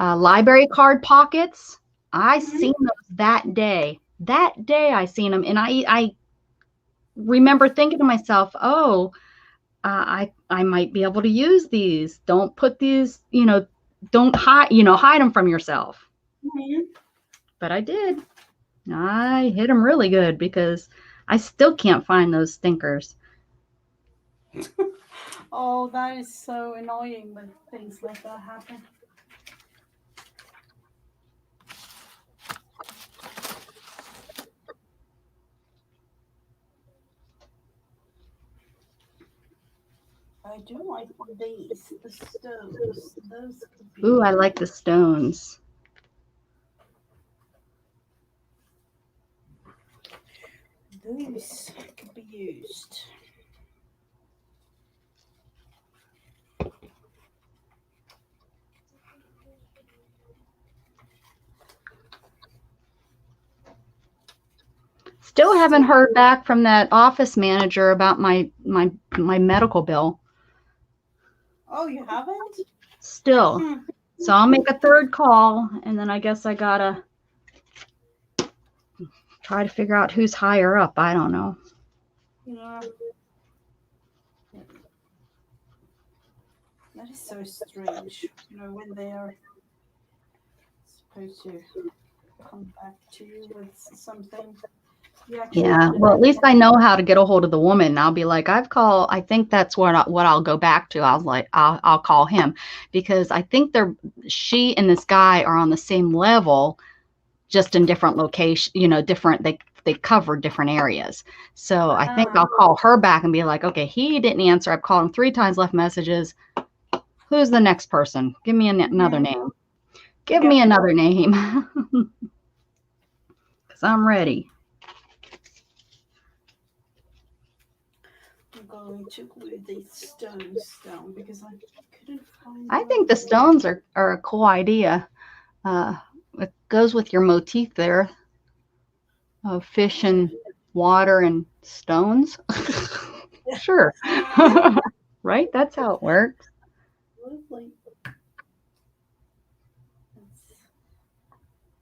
library card pockets. I Mm-hmm. seen those that day. That day I seen them, and I remember thinking to myself, "Oh, I might be able to use these. Don't put these, don't hide them from yourself." Mm-hmm. But I did. I hit them really good because I still can't find those stinkers. Oh, that is so annoying when things like that happen. I do like these, the stones. Those could Ooh, be. I like the stones. These could be used. Still haven't heard back from that office manager about my medical bill. Oh, you haven't? Still. Hmm. So I'll make a third call, and then I guess I gotta try to figure out who's higher up. I don't know. Yeah. That is so strange. When they are supposed to come back to you with something. You actually Yeah. put it Well, at in. least I know how to get a hold of the woman. And I'll be like, I think that's what I'll go back to. I'll call him because I think she and this guy are on the same level, just in different location, different, they cover different areas. So I think Ah, I'll call her back and be like, okay, he didn't answer. I've called him 3 times, left messages. Who's the next person? Give me another mhm. name. Give Yeah. me another name. Because I'm ready. I'm going to glue these stones down because I couldn't find I where think the they were. stones are a cool idea. It goes with your motif there of fish and water and stones. Sure. Right? That's how it works. Lovely.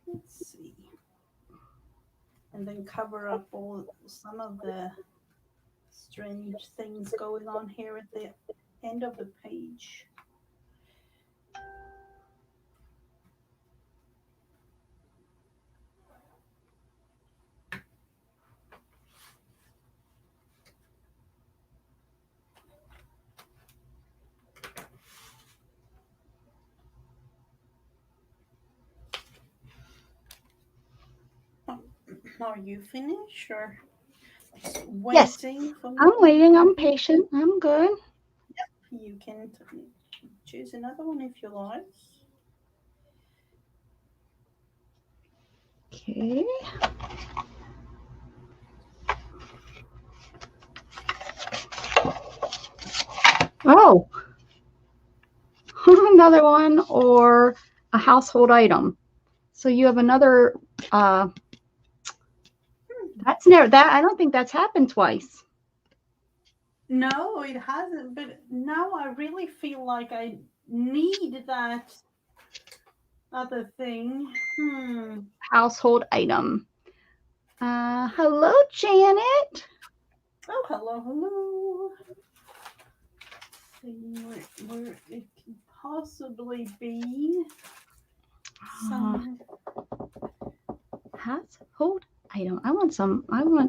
Let's see. And then cover up some of the strange things going on here at the end of the page. Are you finished or Yes, waiting for me? I'm waiting. I'm patient. I'm good. You can choose another one if you like. Okay. Oh, another one or a household item. So you have another, that's never, that, I don't think that's happened twice. No, it hasn't. But now I really feel like I need that other thing. Household item. Hello, Janet. Oh, hello, hello. See where it can possibly be. Some Household item. I want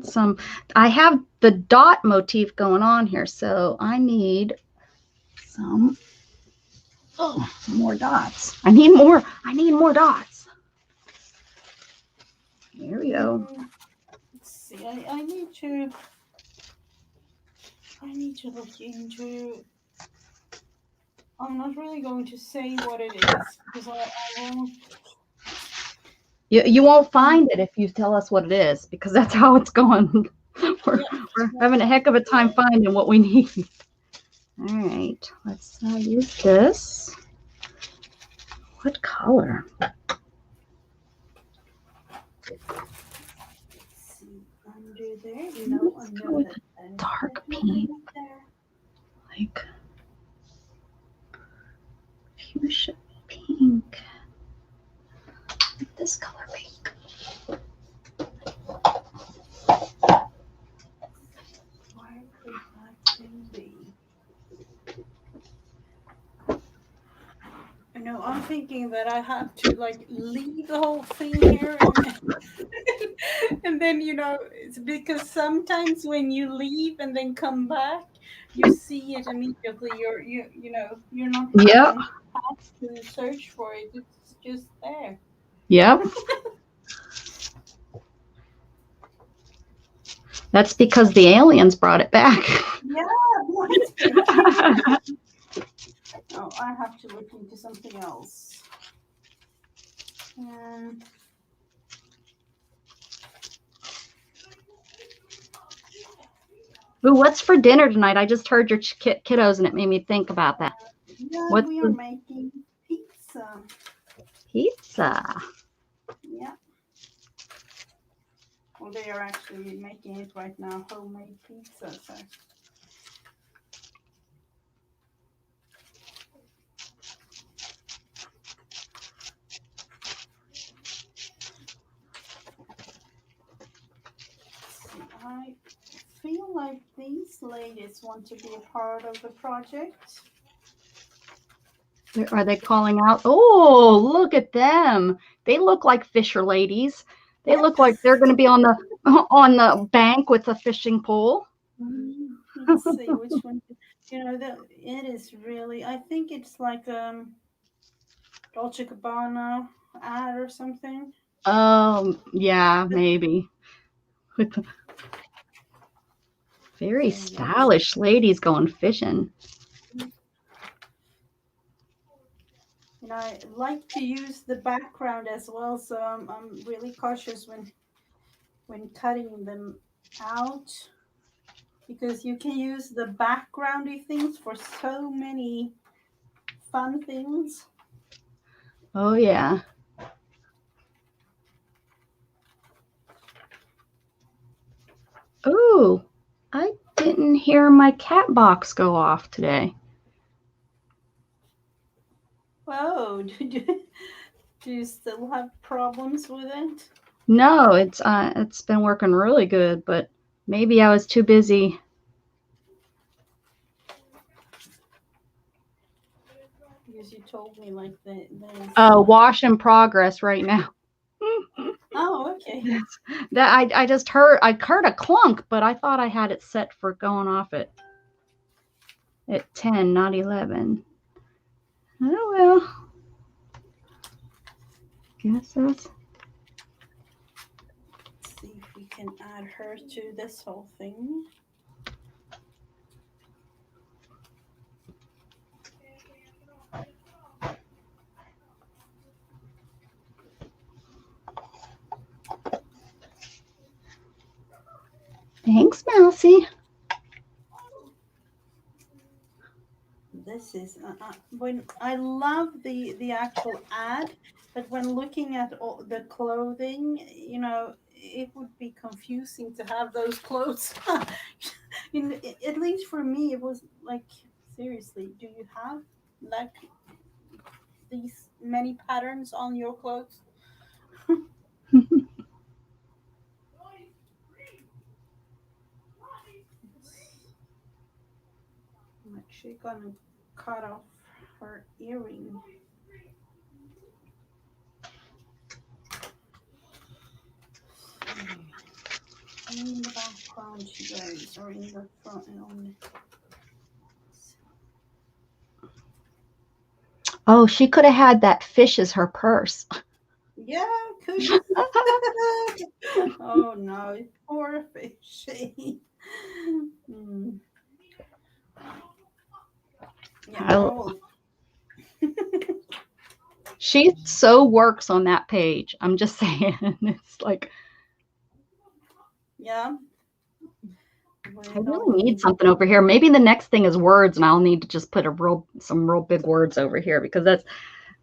some. I have the dot motif going on here, so I need some. Oh, more dots. I need more dots. There we go. let's see. I need to look into. I'm not really going to say what it is because I won't. You won't find it if you tell us what it is, because that's how it's going. we're having a heck of a time finding what we need. All right, let's use this. What color? Under there, you know, Let's go with a dark pink, like fuchsia pink. Like this color pink. Where could that thing be? I know, I'm thinking that I have to like leave the whole thing here and then you know it's because sometimes when you leave and then come back you see it immediately. You know you're not Yep. have to search for it. It's just there. Yep. That's because the aliens brought it back. Yeah. Oh, I have to look into something else. Ooh, what's for dinner tonight? I just heard your kiddos and it made me think about that. Yeah, What's we are making pizza. Pizza. Yeah. Well, they are actually making it right now, homemade pizza. So. I feel like these ladies want to be a part of the project. Are they calling out? Oh, look at them. They look like fisher ladies. They look like they're going to be on the bank with a fishing pole. Let's see which one. You know, it is really, I think it's like Dolce Gabbana ad or something. Yeah, maybe. Very stylish ladies going fishing. And I like to use the background as well, so I'm really cautious when cutting them out because you can use the backgroundy things for so many fun things. Oh yeah. Oh, I didn't hear my cat box go off today. Oh, do you still have problems with it? No, it's been working really good, but maybe I was too busy because you told me like there's. Wash in progress right now. Oh, okay. That I just heard a clunk, but I thought I had it set for going off at 10, not 11. Oh well. Guess that's. Let's see if we can add her to this whole thing. Thanks, Mousy. This is when I love the actual ad, but when looking at all the clothing, you know, it would be confusing to have those clothes. At least for me, it was like, seriously, do you have like these many patterns on your clothes? I'm actually gonna cut off her earring. In the background she goes, or in the front. Oh, she could have had that fish as her purse. Yeah, could. Oh no, poor fishy. Yeah, She so works on that page. I'm just saying. It's like, yeah. I really need something over here. Maybe the next thing is words, and I'll need to just put some real big words over here, because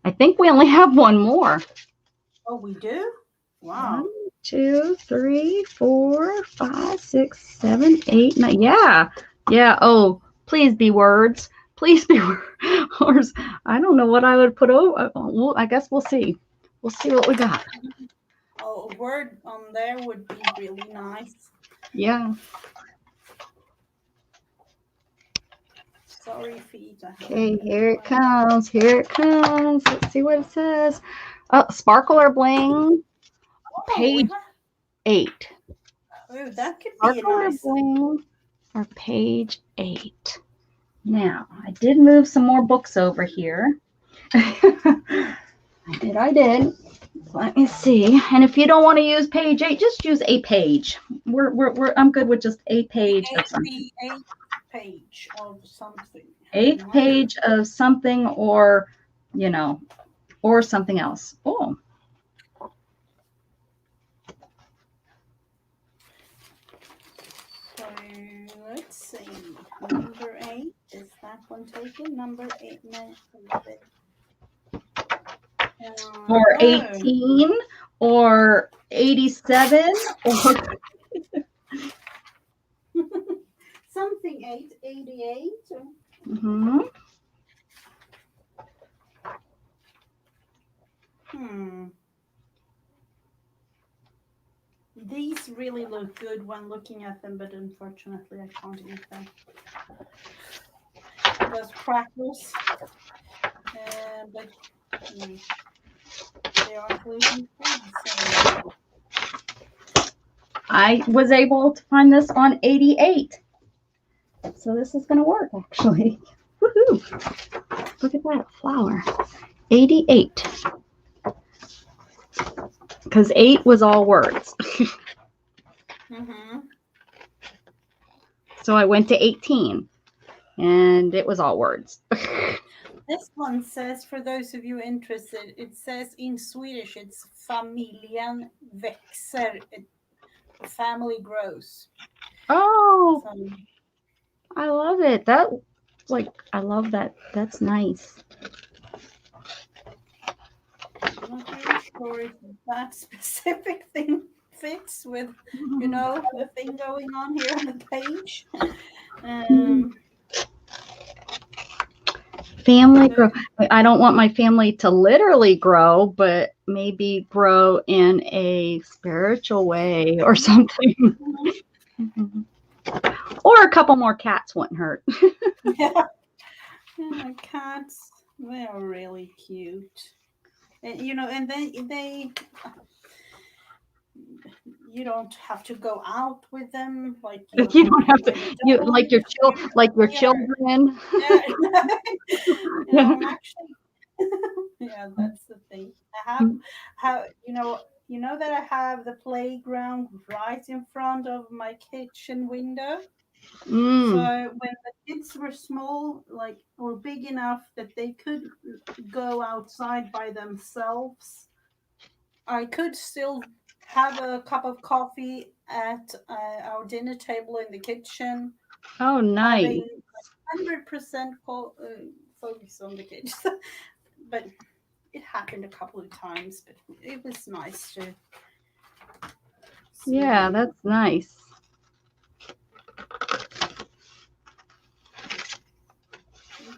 I think we only have one more. Oh, we do? Wow. 1, 2, 3, 4, 5, 6, 7, 8, 9. Yeah. Yeah. Oh, please be words. Please be words. I don't know what I would put over. Well, I guess we'll see. We'll see what we got. Oh, a word on there would be really nice. Yeah. Sorry, feet. Okay, here it comes. Here it comes. Let's see what it says. Oh, sparkle or bling. Page 8. Oh, that could be Sparkle or nice. bling or page 8. Now, I did move some more books over here. I did. Let me see. And if you don't want to use page 8, just use a page. I'm good with just a page of something. 8th page of something. 8th page of something, or, you know, or something else. Oh. So let's see. Number 8. Is that one taken? Number 8. Or 18, or 87, or something 8, 88. Mm-hmm. These really look good when looking at them, but unfortunately I can't eat them. Those crackers. But they are gluten free. So. I was able to find this on 88. So this is going to work, actually. Woohoo! Look at that flower. 88. Because 8 was all words. So I went to 18. And it was all words. This one says, for those of you interested, it says in Swedish, it's familjen växer. Family grows. Oh, so, I love it. I love that. That's nice. I'm not really sure if that specific thing fits with, you know, the thing going on here on the page. Family grow. I don't want my family to literally grow, but maybe grow in a spiritual way or something. Or a couple more cats wouldn't hurt. Yeah, cats. They are really cute. And and they you don't have to go out with them like you You don't have to, with you dogs. like your They are, children. yeah. Yeah. I'm actually, yeah, that's the thing. I have that I have the playground right in front of my kitchen window. So Mm. when the kids were small, like, or big enough that they could go outside by themselves, I could still have a cup of coffee at our dinner table in the kitchen, Oh, nice. having 100% focus on the kids. But it happened a couple of times, but it was nice to see Yeah, them that's nice.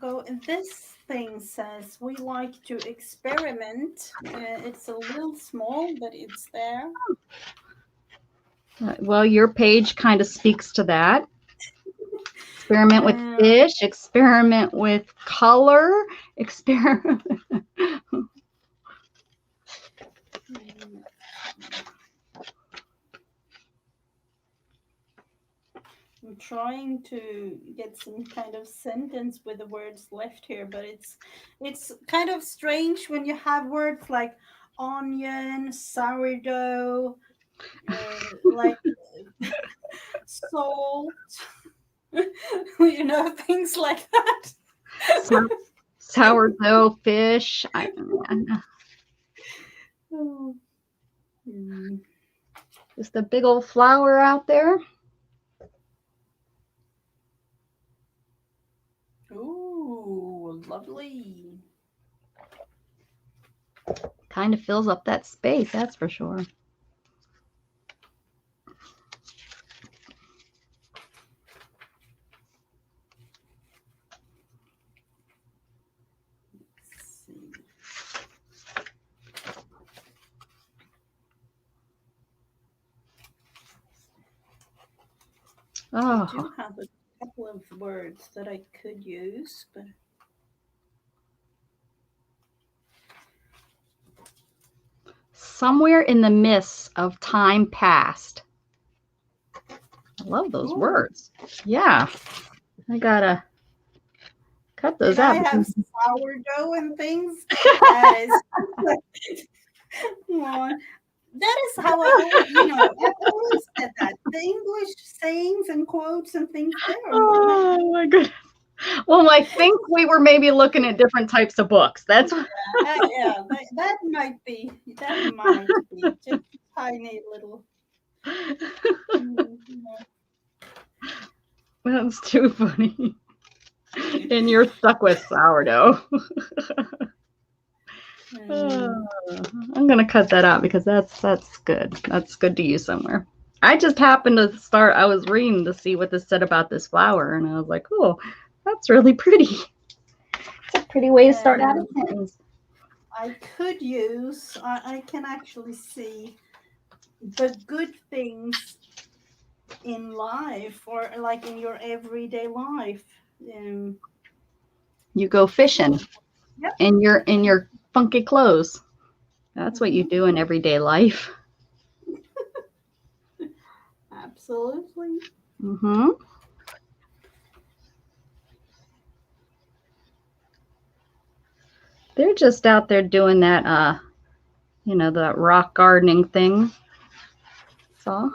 go. And this thing says we like to experiment. It's a little small, but it's there. Well, your page kind of speaks to that. Experiment with Uh, fish, experiment with color, experiment. I'm trying to get some kind of sentence with the words left here, but it's kind of strange when you have words like onion, sourdough, like salt, things like that. Sourdough fish. Oh. Hmm. Just a big old flower out there. Ooh, lovely. Kind of fills up that space, that's for sure. Let's see. I Oh, do have a couple of words that I could use, but somewhere in the midst of time past. I love those ooh, words. Yeah, I gotta cut those and I out. have sourdough and things. That is, oh, that is how I always, I've always said that the English sayings and quotes and things they are meant. Oh my goodness. Well, I think we were maybe looking at different types of books. That's Yeah, that might be just tiny little. that's too funny. And you're stuck with sourdough. Mm. I'm gonna cut that out because that's good. That's good to use somewhere. I just happened to start. I was reading to see what this said about this flower, and I was like, "Oh, that's really pretty." It's a pretty way to start out a sentence. I could use. I can actually see the good things in life, or like in your everyday life. Um, You go fishing yep. in your funky clothes. That's what you Mhm. do in everyday life. Absolutely. Mm-hmm. They're just out there doing that, that rock gardening thing. So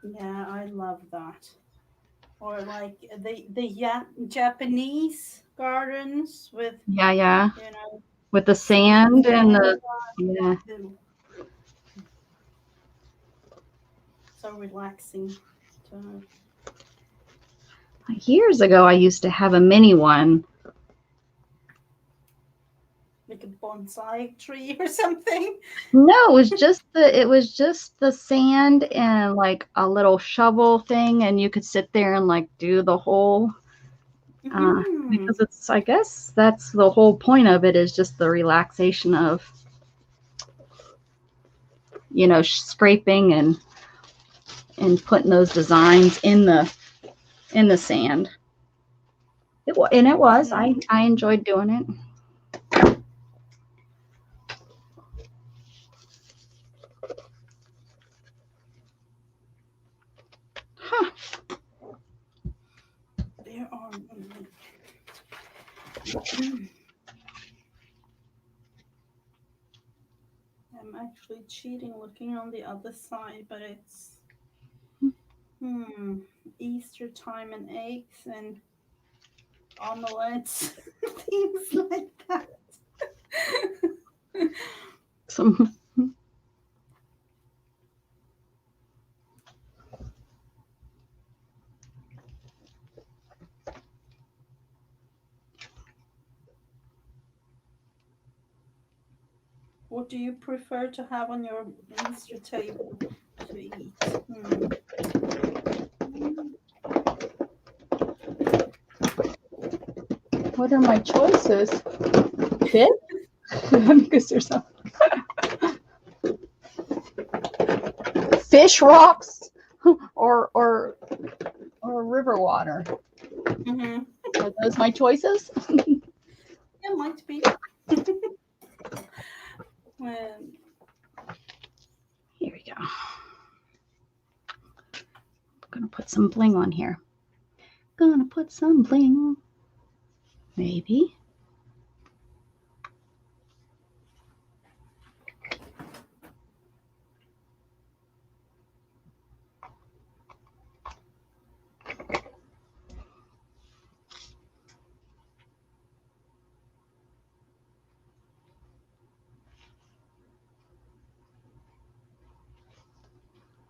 Yeah, I love that. Or like the Japanese gardens with yeah, you know with the seeds sand and and the yeah. the, so relaxing. To Years ago, I used to have a mini one. like a bonsai tree or something. No, it was just the sand and like a little shovel thing, and you could sit there and like do the whole Hmm. because it's I guess that's the whole point of it is just the relaxation of scraping and putting those designs in the sand. And it was. I enjoyed doing it. Huh. There are. I'm actually cheating, looking on the other side, but it's Easter time and eggs and omelets, things like that. Some. What do you prefer to have on your Easter table to eat? What are my choices? Fish? Because there's some fish rocks or river water. Are those my choices? Yeah, might be. Here we go. I'm gonna put some bling on here. Gonna put some bling. Maybe.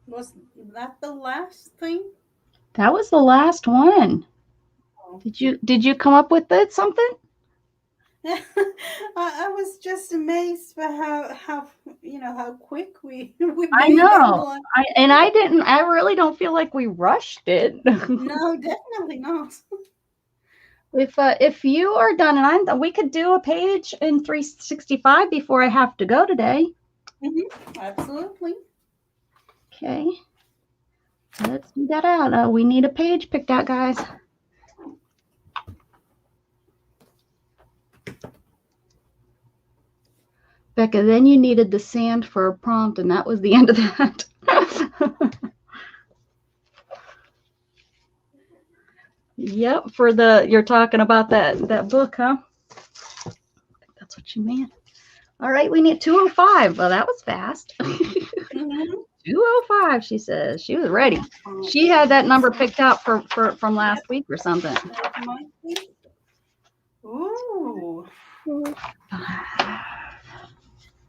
Was that the last thing? That was the last one. Oh. Did you come up with it, something? I was just amazed by how how quick we I made know. that. I really don't feel like we rushed it. No, definitely not. If you are done, we could do a page in 365 before I have to go today. Absolutely. Okay. Let's do that out. We need a page picked out, guys. Becca, then you needed the sand for a prompt, and that was the end of that. Yep, you're talking about that book, huh? I think that's what you meant. All right, we need 205. Well, that was fast. 205, she says. She was ready. She had that number picked out from last week or something. Ooh.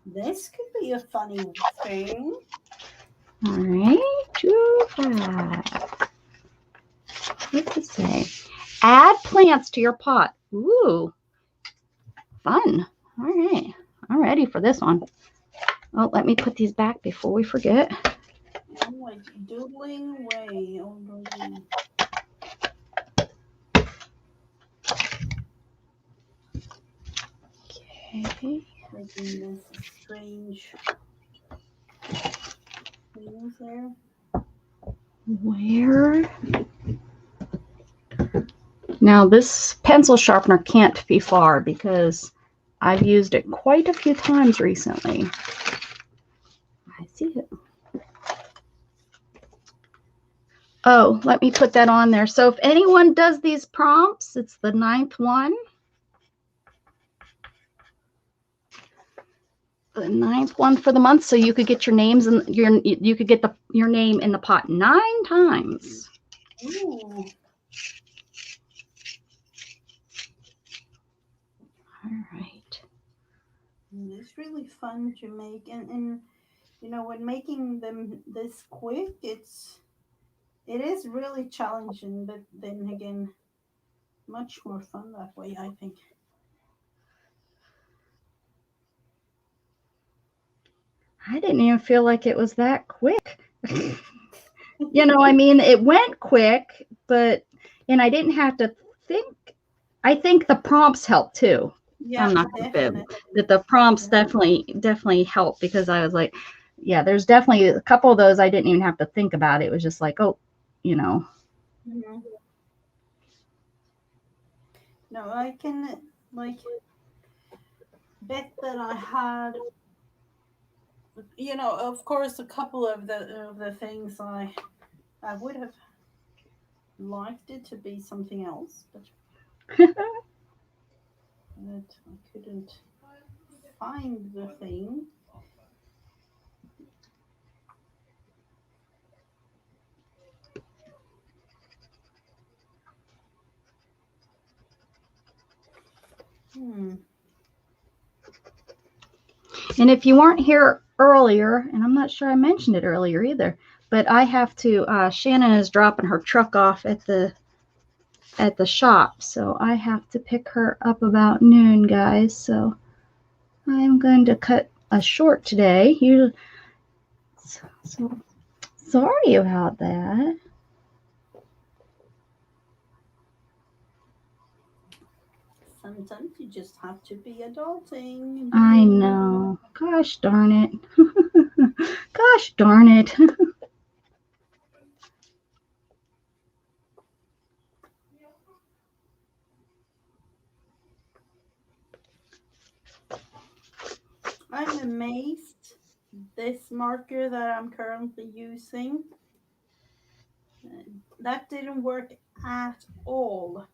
This could be a funny thing. All right, 205. What's it say? Add plants to your pot. Ooh, fun. All right, I'm ready for this one. Oh, let me put these back before we forget. I'm like doodling away already. Okay. Making this strange things there. Where? Now this pencil sharpener can't be far because I've used it quite a few times recently. I see it. Oh, let me put that on there. So if anyone does these prompts, it's the 9th one. The 9th one for the month, so you could get your names and you could get your name in the pot 9 times. Ooh. All right. It's really fun to make, and when making them this quick, it is really challenging, but then again, much more fun that way, I think. I didn't even feel like it was that quick. I mean, it went quick, and I didn't have to think. I think the prompts helped too. Yeah, I'm not gonna fib that the prompts definitely help, because I was like, yeah, there's definitely a couple of those I didn't even have to think about. It was just like, oh. No, I can like bet that I had, of course, a couple of the things I would have liked it to be something else, but I couldn't find the thing. Hmm. And if you weren't here earlier, and I'm not sure I mentioned it earlier either, but I have to, Shannon is dropping her truck off at the shop, so I have to pick her up about noon, guys. So I'm going to cut a short today. So sorry about that. Sometimes you just have to be adulting. I know. Gosh darn it. Gosh darn it. I'm amazed this marker that I'm currently using, that didn't work at all.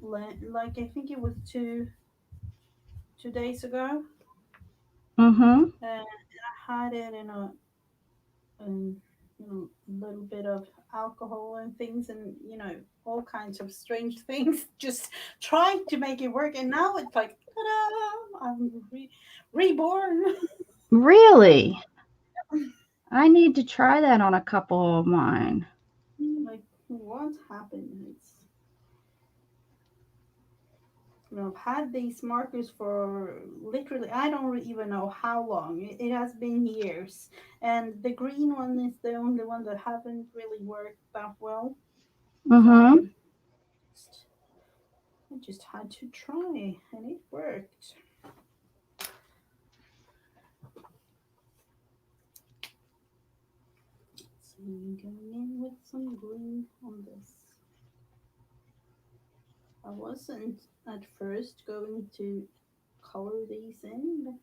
Like I think it was 2 days ago, Mm-hmm. and I had it in um, a little bit of alcohol and things, and all kinds of strange things, just trying to make it work. And now it's like, ta-da! I'm reborn. Really? I need to try that on a couple of mine. Like, what happened? I've had these markers for literally, I don't even know how long. It has been years. And the green one is the only one that haven't really worked that well. Mm-hmm. So I just had to try, and it worked. So I'm going in with some green on this. I wasn't at first going to color these in, but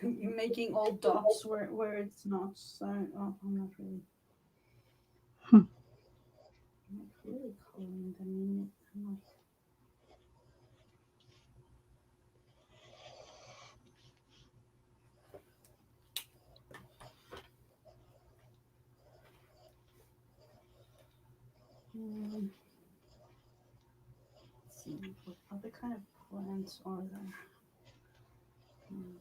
you're making all dots where it's not. So I'm not really. Hmm. I'm not really coloring them in. I'm not. Let's see, what other kind of plants are there? Hmm.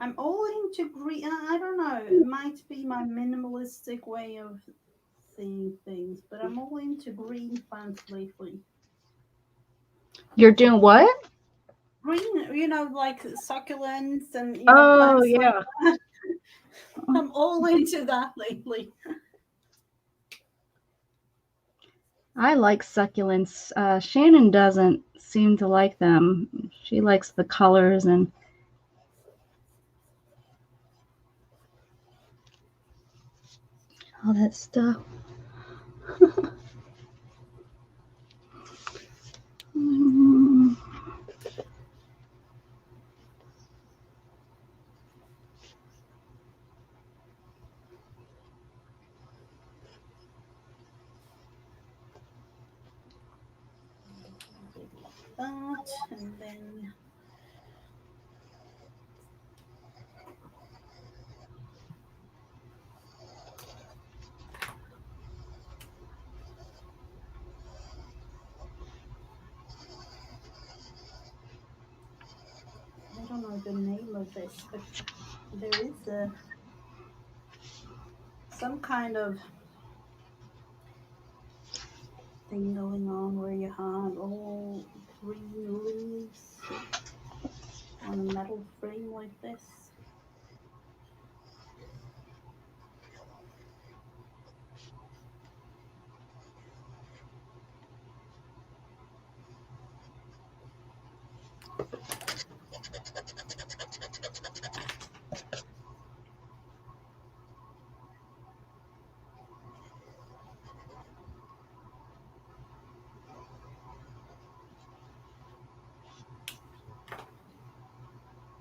I'm all into green. I don't know. It might be my minimalistic way of seeing things, but I'm all into green plants lately. You're doing what? Green, like succulents and Oh, plants like yeah. that. I'm all into that lately. I like succulents. Shannon doesn't seem to like them. She likes the colors and all that stuff. Like that, and then I don't know the name of this, but there is some kind of thing going on where you have all green leaves on a metal frame like this.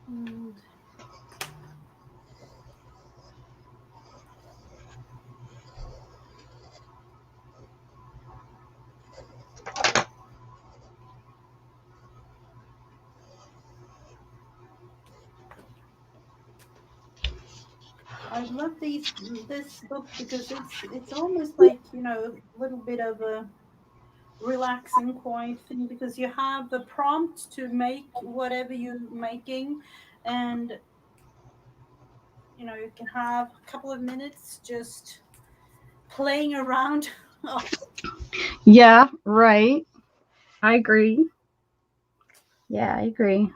And I love this book because it's almost like, you know, a little bit of a relaxing, quiet thing, because you have the prompt to make whatever you're making, and you know, you can have a couple of minutes just playing around. Oh, Yeah, right. I agree. Yeah, I agree.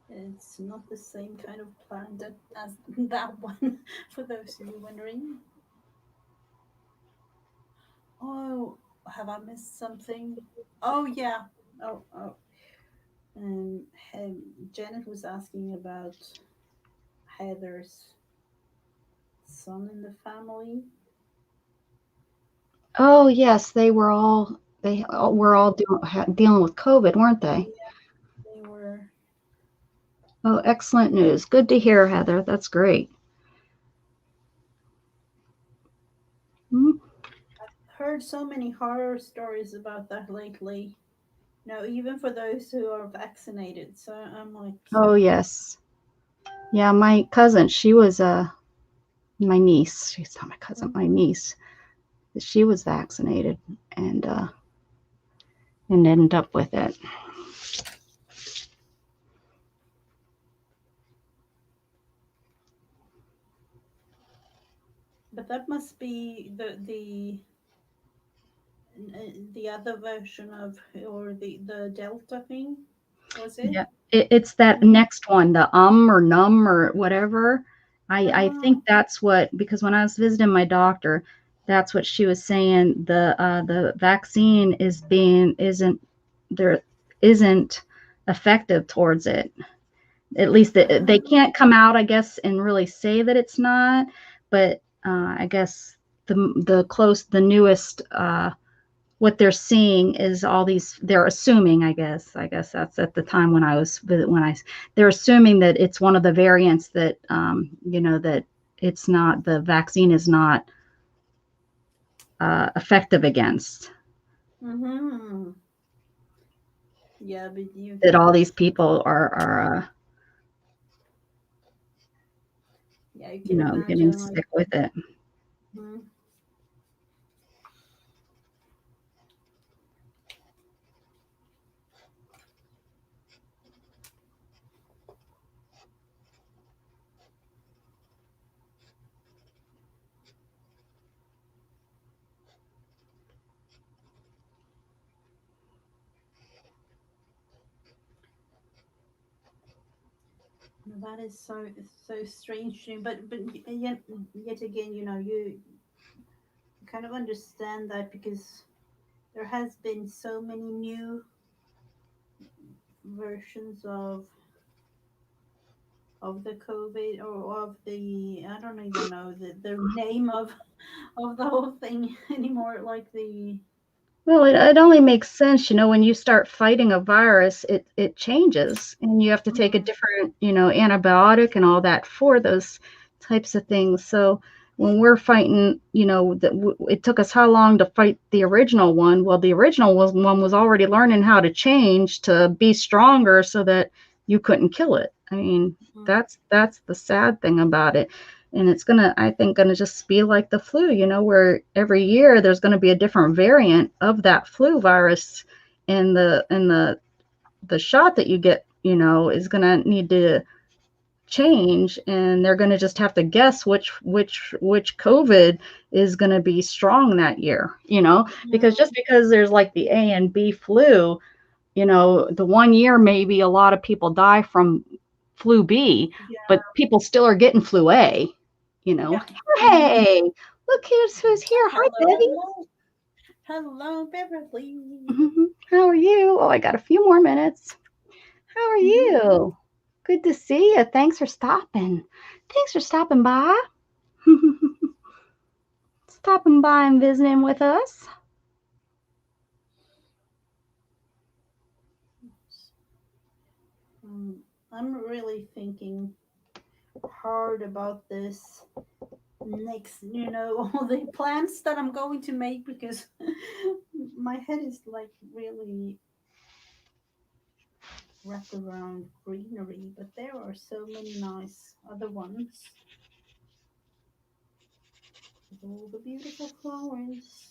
it's not the same kind of plant as that one, for those of you wondering. Oh, have I missed something? Oh yeah. Oh. Um, Janet was asking about Heather's son in the family. Oh, yes, they were all dealing with COVID, weren't they? Yeah, they were. Oh, excellent news. Good to hear, Heather. That's great. Mhm. Heard so many horror stories about that lately. No, even for those who are vaccinated. So I'm like, Oh, yes. Yeah, my cousin, she was my niece. She's not my cousin, my niece. She was vaccinated and ended up with it. but that must be the other version of, or the Delta thing, was it? Yeah, it's that Mm. next one, the or num or whatever. I Ah, think that's what, because when I was visiting my doctor, that's what she was saying. The vaccine isn't there isn't effective towards it. At least they ah. can't come out, I guess, and really say that it's not. But I guess the newest what they're seeing is all these, they're assuming, I guess that's at the time when they're assuming that it's one of the variants that that it's not, the vaccine is not effective against, Mm-hmm. Yeah, but that all these people are yeah, you can getting imagine like, sick with it. mhm. That is so strange to me. But yet again, you know, you kind of understand that because there has been so many new versions of the COVID, or of the, I don't even know the name of the whole thing anymore. Like the Well, it only makes sense, when you start fighting a virus, it changes, and you have to take a mm, different, antibiotic and all that for those types of things. So when we're fighting, it took us how long to fight the original one? Well, the original one was already learning how to change to be stronger so that you couldn't kill it. I mean, mm, that's the sad thing about it. And it's gonna, I think, gonna just be like the flu, where every year there's gonna be a different variant of that flu virus in the the shot that you get, you know, is going to need to change, and they're going to just have to guess which COVID is going to be strong that year, you know, because just because there's like the A and B flu, you know, the one year maybe a lot of people die from flu B, but people still are getting flu A, you know. Hey, look who's here. Hi, Betty. Hello, Beverly. How are you? Oh, I got a few more minutes. How are you? Good to see you. Thanks for stopping. Thanks for stopping by. Stopping by and visiting with us. I'm really thinking hard about this next, you know, all the plans that I'm going to make, because my head is like really wrapped around greenery, but there are so many nice other ones with all the beautiful flowers.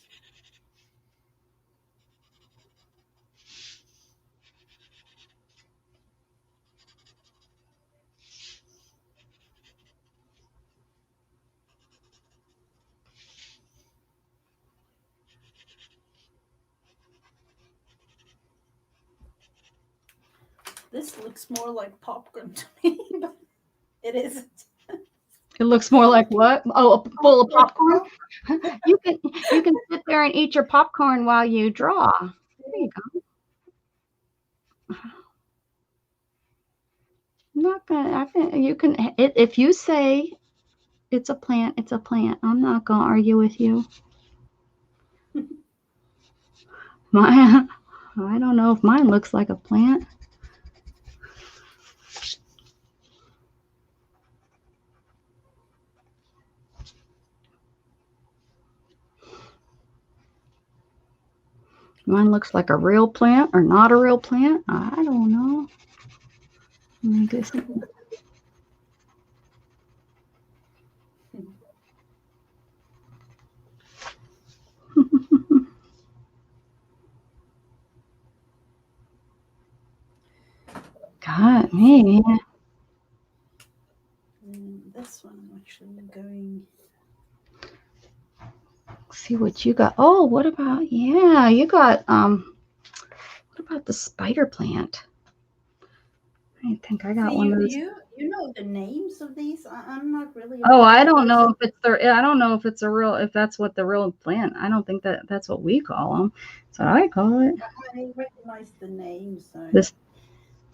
This looks more like popcorn to me, but it isn't. It looks more like what? Oh, a bowl of popcorn. You can sit there and eat your popcorn while you draw. There you go. I'm not gonna. I can. You can. If you say it's a plant, it's a plant. I'm not gonna argue with you. I don't know if mine looks like a plant. Mine looks like a real plant or not a real plant. I don't know. I guess. God, me. This one I'm actually going. See what you got. Oh, what about, yeah, you got, what about the spider plant? I think I got one of those. You know the names of these? I'm not really. Oh, I don't know if it's I don't know if it's a real, if that's what the real plant. I don't think that's what we call them. That's what I call it. I recognize the names. So. This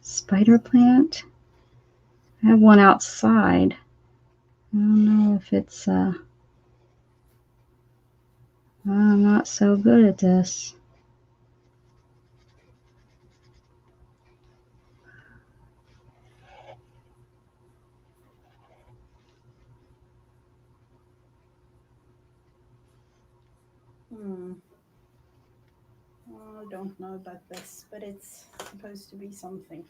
spider plant. I have one outside. I don't know if it's, I'm not so good at this. I don't know about this, but it's supposed to be something.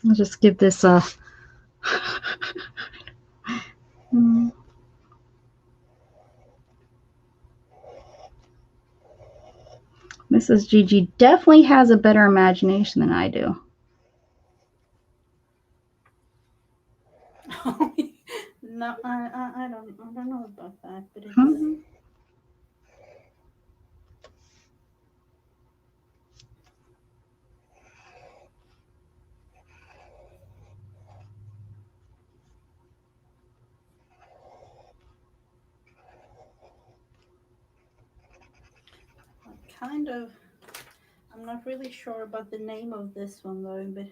I'll just give this a. Mrs. Gigi definitely has a better imagination than I do. No, I don't know about that, but it's. Kind of. I'm not really sure about the name of this one though, but.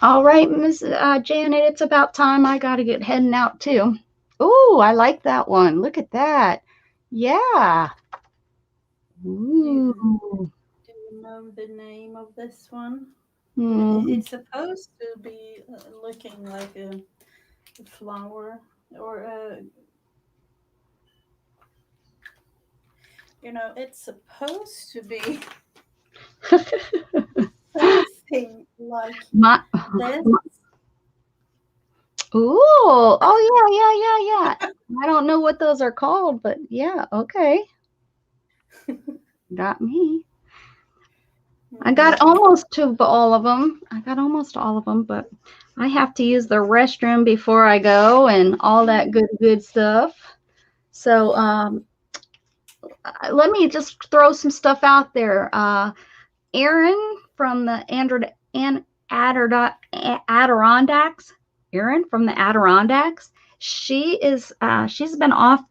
All right, Miss Janet, it's about time. I got to get heading out too. Oh, I like that one. Look at that. Yeah. Ooh. Do you know the name of this one? It's supposed to be looking like a flower or a, it's supposed to be something like My, this. ooh, oh yeah. I don't know what those are called, but yeah, okay. Got me. I got almost to all of them. But I have to use the restroom before I go and all that good stuff. So let me just throw some stuff out there. Erin from the Adirondacks. Erin from the Adirondacks. She's been off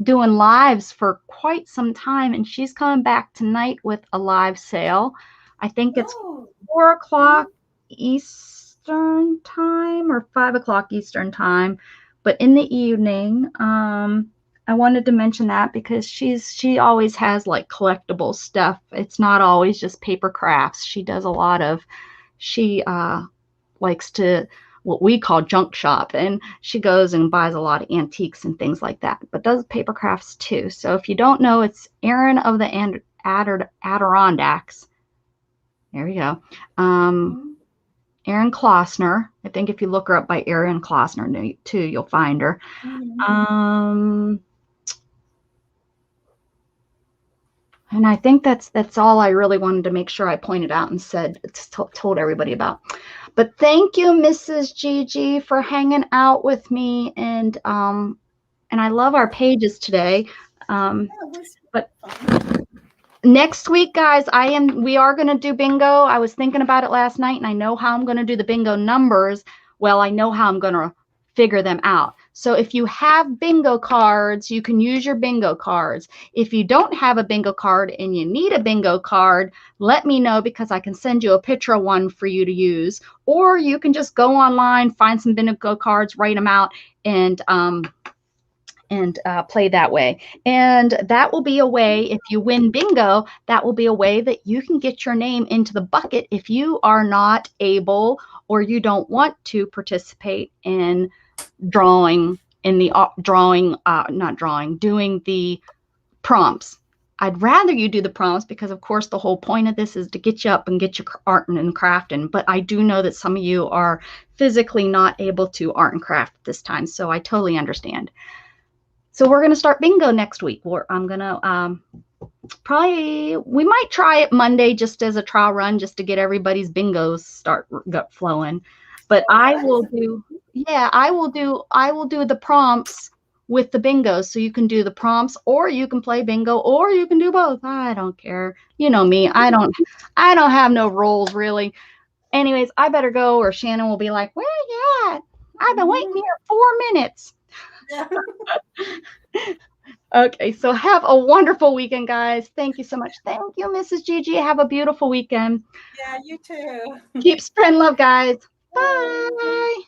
doing lives for quite some time, and she's coming back tonight with a live sale. I think it's 4 o'clock Eastern time or 5 o'clock Eastern time, but in the evening. I wanted to mention that because she always has like collectible stuff. It's not always just paper crafts. She does a lot of, she likes to what we call junk shop, and she goes and buys a lot of antiques and things like that, but does paper crafts too. So if you don't know, it's Erin of the Adirondacks. There we go. Erin Klossner. I think if you look her up by Erin Klossner too, you'll find her. And I think that's all I really wanted to make sure I pointed out and said, told everybody about. But thank you, Mrs. Gigi, for hanging out with me, and I love our pages today. But next week, guys, we are going to do bingo. I was thinking about it last night, and I know how I'm going to do the bingo numbers. Well, I know how I'm going to figure them out. So if you have bingo cards, you can use your bingo cards. If you don't have a bingo card and you need a bingo card, let me know, because I can send you a picture of one for you to use. Or you can just go online, find some bingo cards, write them out, and play that way. And that will be a way, if you win bingo, that will be a way that you can get your name into the bucket if you are not able or you don't want to participate in doing the prompts. I'd rather you do the prompts because, of course, the whole point of this is to get you up and get your art and crafting. But I do know that some of you are physically not able to art and craft this time, so I totally understand. So we're going to start bingo next week. I'm going to we might try it Monday just as a trial run, just to get everybody's bingos start flowing. But I will do the prompts with the bingos. So you can do the prompts, or you can play bingo, or you can do both. I don't care. You know me. I don't have no rules really. Anyways, I better go, or Shannon will be like, "Where you at? I've been waiting here 4 minutes." Okay, so have a wonderful weekend, guys. Thank you so much. Thank you, Mrs. Gigi. Have a beautiful weekend. Yeah, you too. Keep spreading love, guys. Bye.